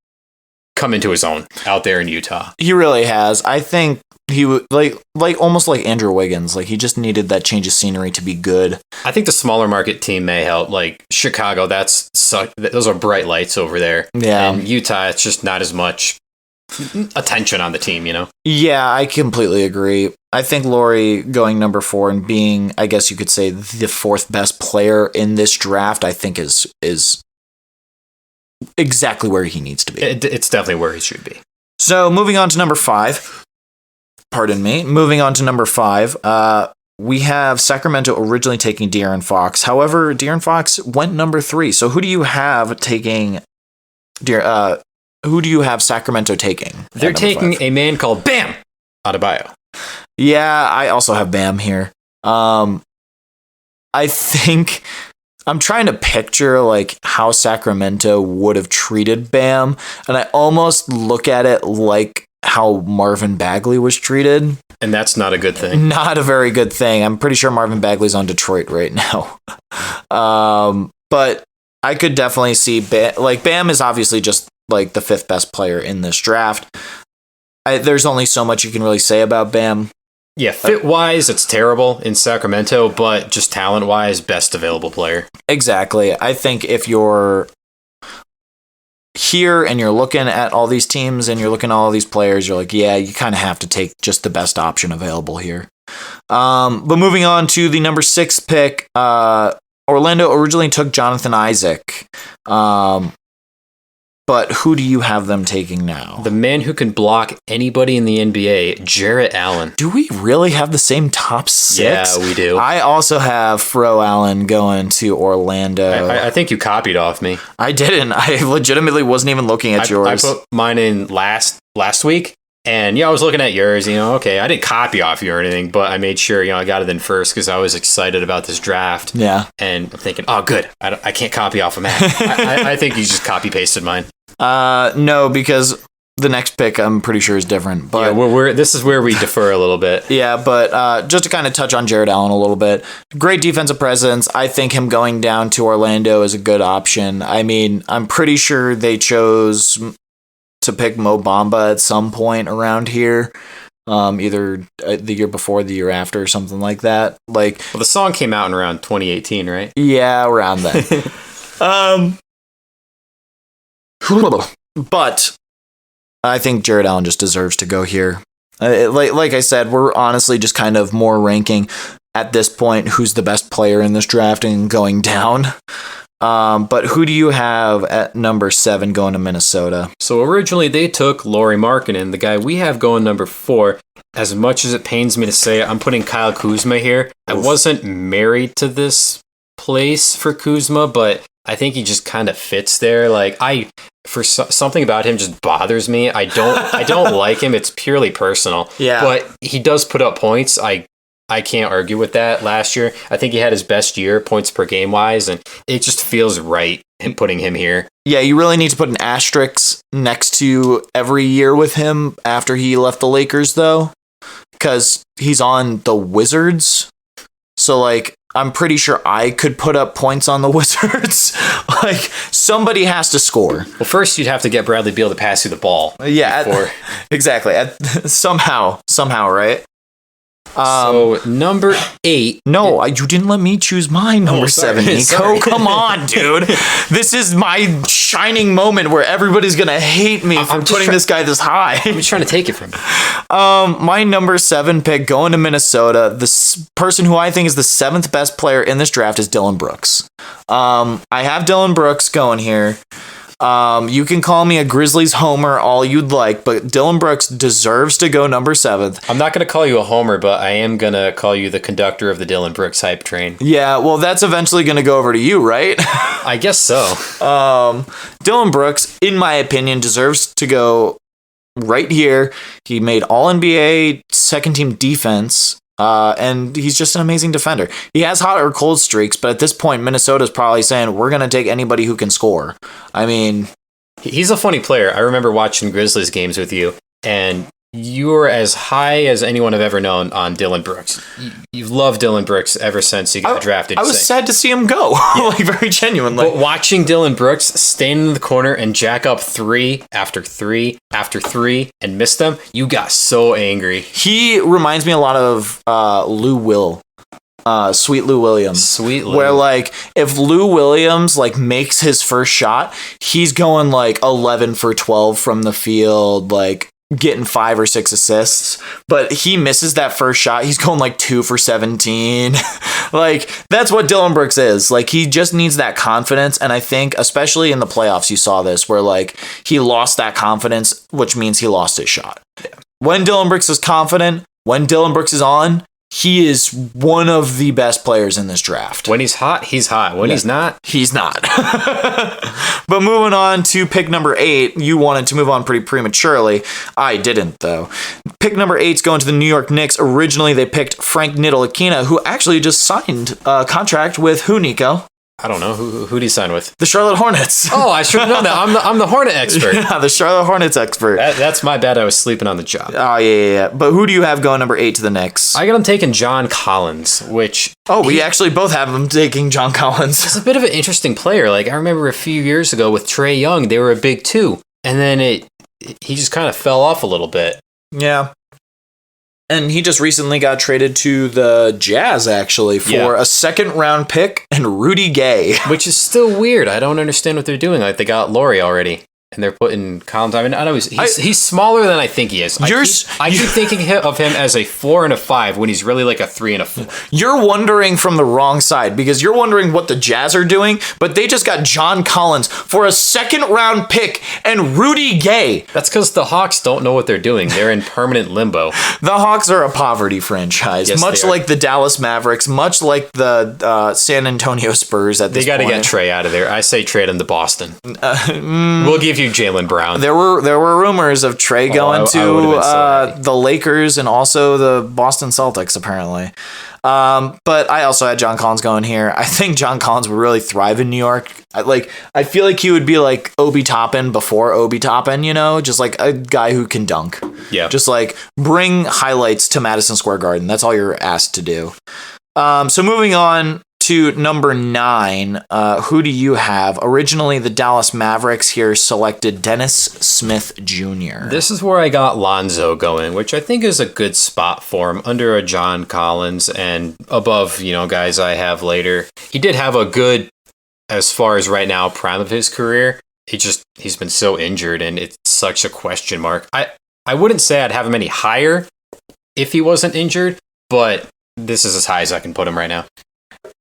come into his own out there in Utah. He really has. I think he would like almost like Andrew Wiggins. Like he just needed that change of scenery to be good. I think the smaller market team may help. Like Chicago, those are bright lights over there. Yeah. And Utah, it's just not as much attention on the team, you know? Yeah, I completely agree. I think Laurie going number 4 and being, I guess you could say, the 4th best player in this draft, I think is exactly where he needs to be. It's definitely where he should be. So moving on to number 5. Pardon me. Moving on to number 5. We have Sacramento originally taking De'Aaron Fox. However, De'Aaron Fox went number 3. So who do you have taking? Who do you have Sacramento taking? They're taking a man called Bam Adebayo. Yeah, I also have Bam here. I think I'm trying to picture like how Sacramento would have treated Bam, and I almost look at it like how Marvin Bagley was treated. And that's not a good thing. Not a very good thing. I'm pretty sure Marvin Bagley's on Detroit right now. But I could definitely see Bam is obviously just like the 5th best player in this draft. There's only so much you can really say about Bam. Yeah, fit-wise, it's terrible in Sacramento, but just talent-wise, best available player. Exactly. I think if you're here and you're looking at all these teams and you're looking at all these players, you're like, yeah, you kind of have to take just the best option available here. But moving on to the number 6 pick, Orlando originally took Jonathan Isaac. But who do you have them taking now? The man who can block anybody in the NBA, Jarrett Allen. Do we really have the same top 6? Yeah, we do. I also have Fro Allen going to Orlando. I think you copied off me. I didn't. I legitimately wasn't even looking at yours. I put mine in last week, and I was looking at yours. Okay, I didn't copy off you or anything, but I made sure I got it in first because I was excited about this draft. Yeah, and I'm thinking, oh, good. I can't copy off of Matt. I think you just copy pasted mine. No, because the next pick I'm pretty sure is different. But yeah, this is where we defer a little bit. Yeah, but just to kind of touch on Jarrett Allen a little bit, great defensive presence. I think him going down to Orlando is a good option. I mean, I'm pretty sure they chose to pick Mo Bamba at some point around here. Either the year before, the year after, or something like that. Well, the song came out in around 2018, right? Yeah, around then. But I think Jarrett Allen just deserves to go here. Like I said, we're honestly just kind of more ranking at this point who's the best player in this draft and going down. But who do you have at number 7 going to Minnesota? So originally they took Lauri Markkanen, the guy we have going number 4. As much as it pains me to say it, I'm putting Kyle Kuzma here. I wasn't married to this place for Kuzma, but I think he just kind of fits there. Something about him just bothers me. I don't like him. It's purely personal. Yeah. But he does put up points. I can't argue with that. Last year, I think he had his best year points per game wise, and it just feels right in putting him here. Yeah, you really need to put an asterisk next to every year with him after he left the Lakers, though, because he's on the Wizards. So, I'm pretty sure I could put up points on the Wizards. Somebody has to score. Well, first you'd have to get Bradley Beal to pass you the ball. Yeah, exactly. Somehow, right? So number 8. No, you didn't let me choose my number 7, Nico. Sorry. Come on, dude. This is my shining moment where everybody's gonna hate me for putting this guy this high. I'm just trying to take it from you. My number 7 pick going to Minnesota. The person who I think is the 7th best player in this draft is Dylan Brooks. I have Dylan Brooks going here. You can call me a Grizzlies homer all you'd like, but Dylan Brooks deserves to go number 7th. I'm not going to call you a homer, but I am going to call you the conductor of the Dylan Brooks hype train. Yeah, well, that's eventually going to go over to you, right? I guess so. Dylan Brooks, in my opinion, deserves to go right here. He made All-NBA second-team defense. And he's just an amazing defender. He has hot or cold streaks, but at this point, Minnesota's probably saying, we're going to take anybody who can score. I mean, he's a funny player. I remember watching Grizzlies games with you, and You're as high as anyone I've ever known on Dylan Brooks. You've loved Dylan Brooks ever since he got drafted. I was sad to see him go, like very genuinely. But watching Dylan Brooks stand in the corner and jack up 3 after 3 after 3 and miss them, you got so angry. He reminds me a lot of Lou Will. Sweet Lou Williams. Sweet Lou. Where, like, if Lou Williams, like, makes his first shot, he's going, like, 11 for 12 from the field, like, getting 5 or 6 assists. But he misses that first shot, he's going, like, 2 for 17. Like, that's what Dylan Brooks is. Like, he just needs that confidence, and I think, especially in the playoffs, you saw this, where, like, he lost that confidence, which means he lost his shot. Yeah. When Dylan Brooks is confident, when Dylan Brooks is on, he is one of the best players in this draft. When he's hot, he's hot. When he's not, he's not. But moving on to pick number 8, you wanted to move on pretty prematurely. I didn't, though. Pick number 8's going to the New York Knicks. Originally, they picked Frank Ntilikina, who actually just signed a contract with who, Nico? I don't know. Who did he sign with? The Charlotte Hornets. Oh, I should have known that. I'm the Hornet expert. Yeah, the Charlotte Hornets expert. That's my bad. I was sleeping on the job. Oh, yeah. But who do you have going number 8 to the Knicks? I got him taking John Collins, which... Oh, we actually both have him taking John Collins. He's a bit of an interesting player. Like, I remember a few years ago with Trae Young, they were a big 2. And then he just kind of fell off a little bit. Yeah. And he just recently got traded to the Jazz, actually, for a second-round pick and Rudy Gay. Which is still weird. I don't understand what they're doing. Like, they got Laurie already, and they're putting Collins. I mean, I know he's smaller than I think he is. I keep thinking of him as a 4 and a 5 when he's really like a 3 and a 4. You're wondering from the wrong side, because you're wondering what the Jazz are doing, but they just got John Collins for a second-round pick and Rudy Gay. That's because the Hawks don't know what they're doing. They're in permanent limbo. The Hawks are a poverty franchise, yes, much like the Dallas Mavericks, much like the San Antonio Spurs at this point. They got to get Trae out of there. I say trade him to Boston. We'll give you Jaylen Brown. There were rumors of Trae going to the Lakers and also the Boston Celtics, apparently. But I also had John Collins going here. I think John Collins would really thrive in New York. I feel like he would be like Obi Toppin before Obi Toppin, just like a guy who can dunk. Yeah. Just like bring highlights to Madison Square Garden. That's all you're asked to do. So moving on to number 9, who do you have? Originally, the Dallas Mavericks here selected Dennis Smith Jr. This is where I got Lonzo going, which I think is a good spot for him under a John Collins and above, guys I have later. He did have a good, as far as right now, prime of his career. He's been so injured, and it's such a question mark. I wouldn't say I'd have him any higher if he wasn't injured, but this is as high as I can put him right now.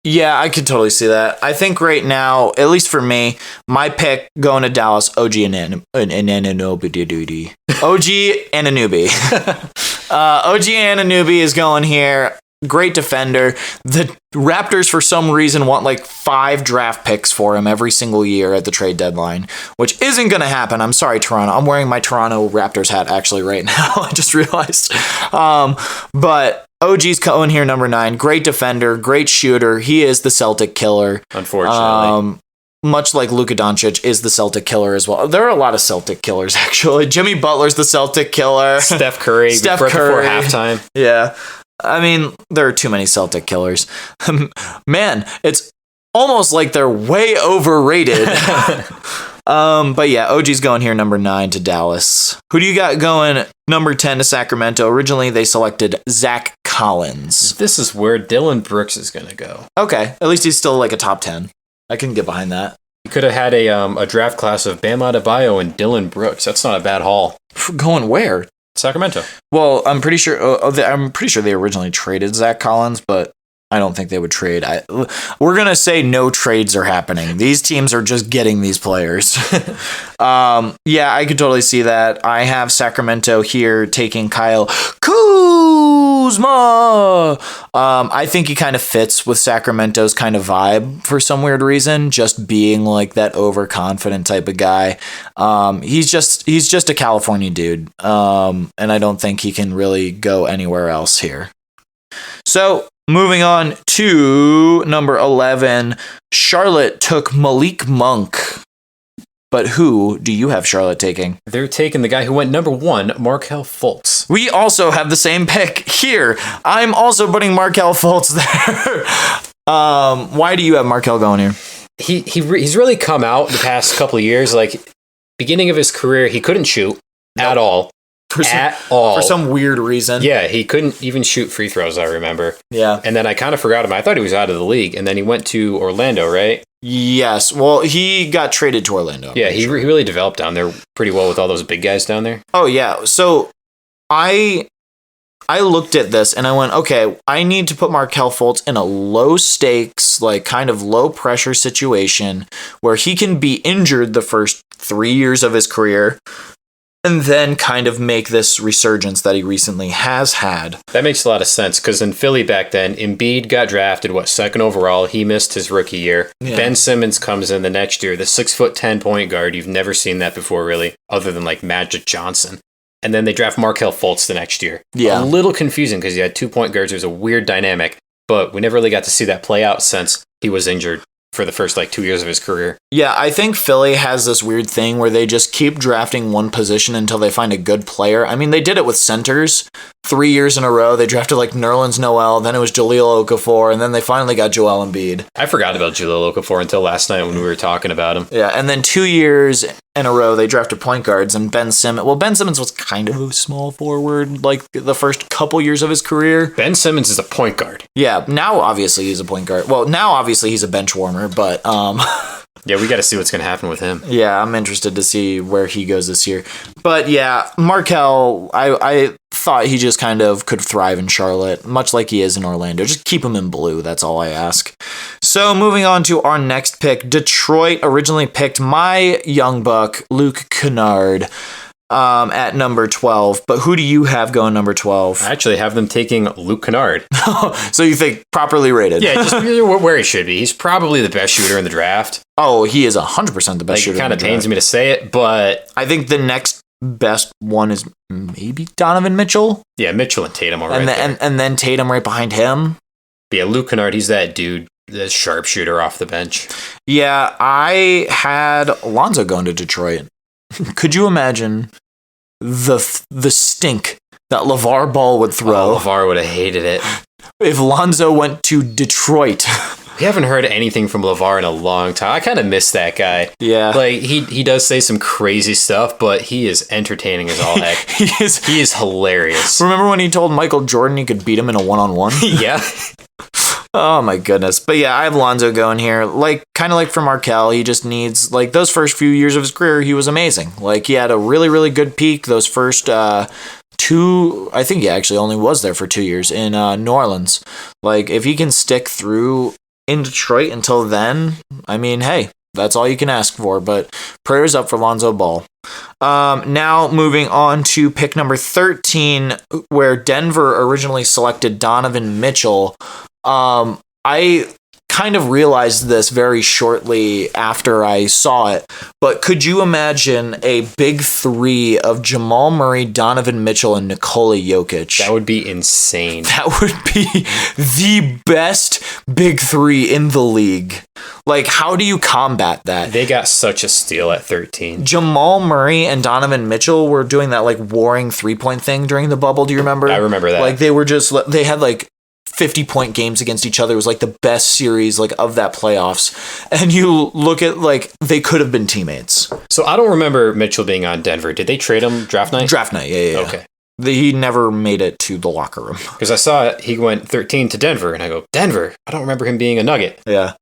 Yeah, I could totally see that. I think right now, at least for me, my pick going to Dallas, OG Anunoby. OG Anunoby. OG Anunoby is going here. Great defender. The Raptors, for some reason, want like 5 draft picks for him every single year at the trade deadline, which isn't going to happen. I'm sorry, Toronto. I'm wearing my Toronto Raptors hat actually right now. I just realized. But OG's going here, number 9. Great defender, great shooter. He is the Celtic killer. Unfortunately. Much like Luka Doncic is the Celtic killer as well. There are a lot of Celtic killers, actually. Jimmy Butler's the Celtic killer. Steph Curry before halftime. Yeah. I mean, there are too many Celtic killers. Man, it's almost like they're way overrated. But yeah, OG's going here, number 9 to Dallas. Who do you got going number 10 to Sacramento? Originally, they selected Zach Collins. This is where Dylan Brooks is going to go. Okay, at least he's still like a top 10. I can get behind that. You could have had a draft class of Bam Adebayo and Dylan Brooks. That's not a bad haul. Going where? Sacramento. Well, I'm pretty sure they originally traded Zach Collins, but I don't think they would trade. We're going to say no trades are happening. These teams are just getting these players. Yeah, I could totally see that. I have Sacramento here taking Kyle Kuzma. I think he kind of fits with Sacramento's kind of vibe for some weird reason, just being like that overconfident type of guy. He's just a California dude, and I don't think he can really go anywhere else here. So moving on to number 11, Charlotte took Malik Monk. But who do you have Charlotte taking? They're taking the guy who went number 1, Markelle Fultz. We also have the same pick here. I'm also putting Markelle Fultz there. Why do you have Markelle going here? He's really come out the past couple of years. Like, beginning of his career, he couldn't shoot at all. For some weird reason. Yeah, he couldn't even shoot free throws, I remember. Yeah. And then I kind of forgot him. I thought he was out of the league. And then he went to Orlando, right? Yes. Well, he got traded to Orlando. Yeah, he really developed down there pretty well with all those big guys down there. Oh, yeah. So I looked at this and I went, okay, I need to put Markelle Fultz in a low stakes, like kind of low pressure situation where he can be injured the first 3 years of his career and then kind of make this resurgence that he recently has had. That makes a lot of sense, because in Philly back then, Embiid got drafted, 2nd overall? He missed his rookie year. Yeah. Ben Simmons comes in the next year, the 6'10" point guard. You've never seen that before, really, other than like Magic Johnson. And then they draft Markelle Fultz the next year. Yeah. A little confusing because you had 2 point guards. It was a weird dynamic, but we never really got to see that play out since he was injured for the first 2 years of his career. Yeah, I think Philly has this weird thing where they just keep drafting one position until they find a good player. I mean, they did it with centers 3 years in a row. They drafted like Nerlens Noel, then it was Jahlil Okafor, and then they finally got Joel Embiid. I forgot about Jahlil Okafor until last night when we were talking about him. Yeah, and then 2 years in a row they drafted point guards, and Ben Simmons. Well, Ben Simmons was kind of a small forward like the first couple years of his career. Ben Simmons is a point guard. Yeah, now obviously he's a point guard. Well, now obviously he's a bench warmer, but yeah, we got to see what's going to happen with him. Yeah, I'm interested to see where he goes this year. But yeah, Markelle, I thought he just kind of could thrive in Charlotte, much like he is in Orlando. Just keep him in blue, that's all I ask. So moving on to our next pick, Detroit originally picked my young buck, Luke Kennard, at number 12. But who do you have going number 12? I actually have them taking Luke Kennard. So you think properly rated? Yeah, just where he should be. He's probably the best shooter in the draft. Oh, he is 100% the best shooter in the draft. It kind of pains me to say it, but I think the next best one is maybe Donovan Mitchell. Yeah, Mitchell and Tatum are right there. And then Tatum right behind him. But yeah, Luke Kennard, he's that dude, the sharpshooter off the bench. Yeah, I had Lonzo going to Detroit. Could you imagine the stink that LeVar Ball would throw? Oh, LeVar would have hated it. If Lonzo went to Detroit. We haven't heard anything from LeVar in a long time. I kind of miss that guy. Yeah. Like, he does say some crazy stuff, but he is entertaining as all heck. He is hilarious. Remember when he told Michael Jordan he could beat him in a one-on-one? Yeah. Oh my goodness. But yeah, I have Lonzo going here. Like, kind of like for Markelle, he just needs, like, those first few years of his career, he was amazing. Like, he had a really, really good peak those first two, I think he actually only was there for 2 years in New Orleans. Like, if he can stick through in Detroit until then, I mean, hey, that's all you can ask for. But prayers up for Lonzo Ball. Now moving on to pick number 13, where Denver originally selected Donovan Mitchell. I kind of realized this very shortly after I saw it, but could you imagine a big three of Jamal Murray, Donovan Mitchell, and Nikola Jokic? That would be insane. That would be the best big three in the league. Like, how do you combat that? They got such a steal at 13. Jamal Murray and Donovan Mitchell were doing that, like, warring three-point thing during the bubble. Do you remember? I remember that. Like, they had, like, 50-point games against each other. It was like the best series like of that playoffs. And you look at like they could have been teammates. So I don't remember Mitchell being on Denver. Did they trade him draft night? Draft night, yeah. Okay. He never made it to the locker room. Because I saw it, he went 13 to Denver, and I go, Denver? I don't remember him being a Nugget. Yeah.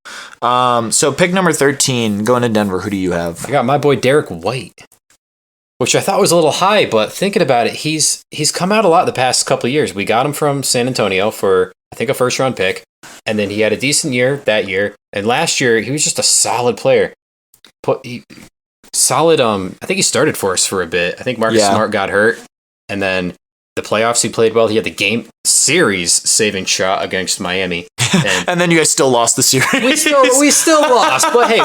So pick number 13, going to Denver, who do you have? I got my boy Derek White, which I thought was a little high, but thinking about it, he's come out a lot the past couple of years. We got him from San Antonio for, I think, a first-round pick, and then he had a decent year that year, and last year, he was just a solid player. I think he started for us for a bit. I think Marcus Smart got hurt, and then the playoffs, he played well. He had the game series saving shot against Miami. And then you guys still lost the series. We still lost, but hey,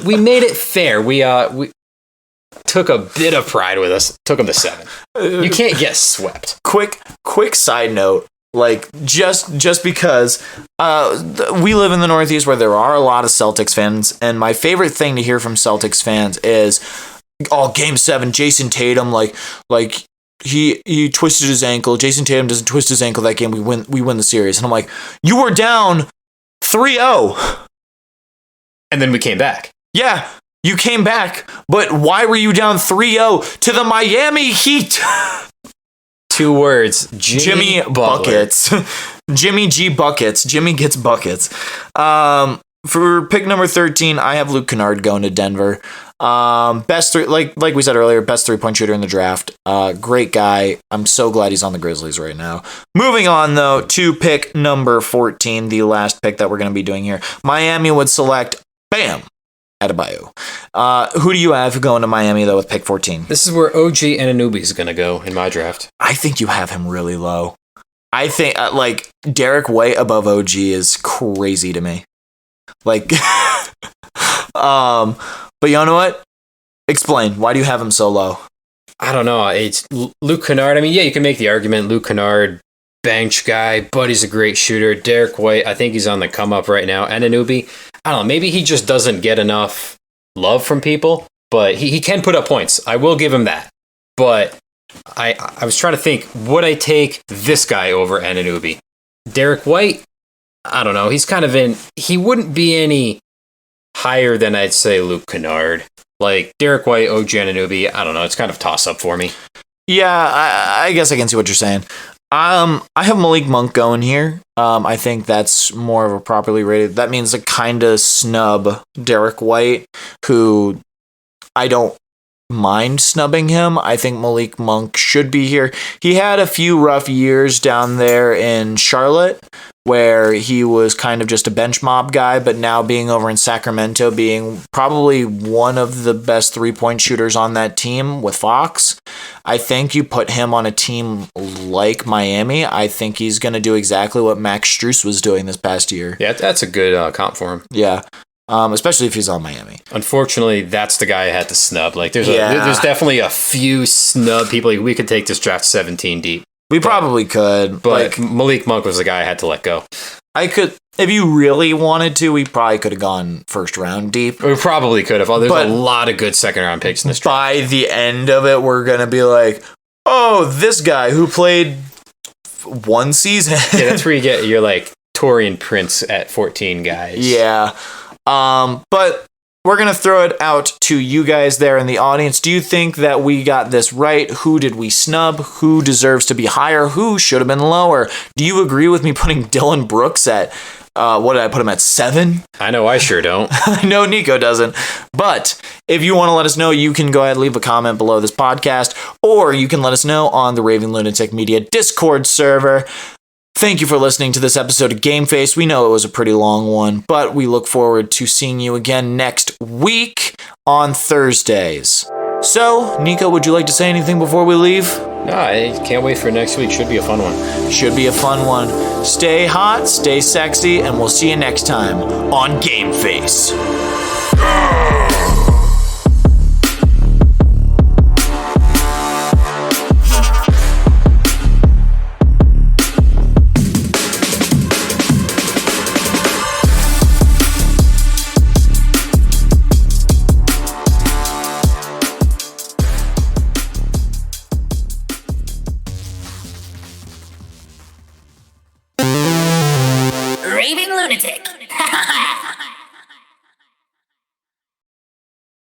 we made it fair. We took a bit of pride with us. Took him to 7. You can't get swept. Quick side note. Like, just because we live in the Northeast where there are a lot of Celtics fans, and my favorite thing to hear from Celtics fans is, Game 7, Jason Tatum, like he twisted his ankle. Jason Tatum doesn't twist his ankle that game. We win the series. And I'm like, you were down 3-0. And then we came back. Yeah, you came back, but why were you down 3-0 to the Miami Heat? 2 words. Jimmy Buckets. Jimmy G Buckets. Jimmy gets buckets. For pick number 13, I have Luke Kennard going to Denver. Best three, like we said earlier, best 3-point shooter in the draft. Great guy. I'm so glad he's on the Grizzlies right now. Moving on though to pick number 14, the last pick that we're going to be doing here. Miami would select Bam Adebayo. Who do you have going to Miami though with pick 14? This is where OG Anunoby is going to go in my draft. I think you have him really low. I think like Derek White above OG is crazy to me. Like, but you know what? Explain. Why do you have him so low? I don't know. It's Luke Kennard. I mean, yeah, you can make the argument. Luke Kennard, bench guy, but he's a great shooter. Derek White, I think he's on the come up right now. And Anunoby, I don't know. Maybe he just doesn't get enough love from people, but he can put up points. I will give him that. But I was trying to think, would I take this guy over Anunoby? Derek White, I don't know. He's kind of he wouldn't be any higher than I'd say Luke Kennard. Like Derek White, OG Anunoby, I don't know. It's kind of toss up for me. Yeah, I guess I can see what you're saying. I have Malik Monk going here. I think that's more of a properly rated. That means to kind of snub Derek White, who I don't mind snubbing him. I think Malik Monk should be here. He had a few rough years down there in Charlotte where he was kind of just a bench mob guy, but now being over in Sacramento, being probably one of the best 3-point shooters on that team with Fox, I think you put him on a team like Miami, I think he's going to do exactly what Max Strus was doing this past year. Yeah, that's a good comp for him. Yeah. Especially if he's on Miami. Unfortunately, that's the guy I had to snub. Like, there's definitely a few snub people. Like, we could take this draft 17 deep. We probably could. But like, Malik Monk was the guy I had to let go. I could, if you really wanted to, we probably could have gone first round deep. We probably could have. There's a lot of good second round picks in this draft. By the end of it, we're going to be like, oh, this guy who played one season. Yeah, that's where you get your like Torian Prince at 14 guys. Yeah. But we're going to throw it out to you guys there in the audience. Do you think that we got this right? Who did we snub? Who deserves to be higher? Who should have been lower? Do you agree with me putting Dylan Brooks at, what did I put him at, 7? I know I sure don't. I know Nico doesn't. But if you want to let us know, you can go ahead and leave a comment below this podcast, or you can let us know on the Raving Lunatic Media Discord server. Thank you for listening to this episode of Game Face. We know it was a pretty long one, but we look forward to seeing you again next week on Thursdays. So, Nico, would you like to say anything before we leave? No, I can't wait for next week. Should be a fun one. Should be a fun one. Stay hot, stay sexy, and we'll see you next time on Game Face. Raving Lunatic.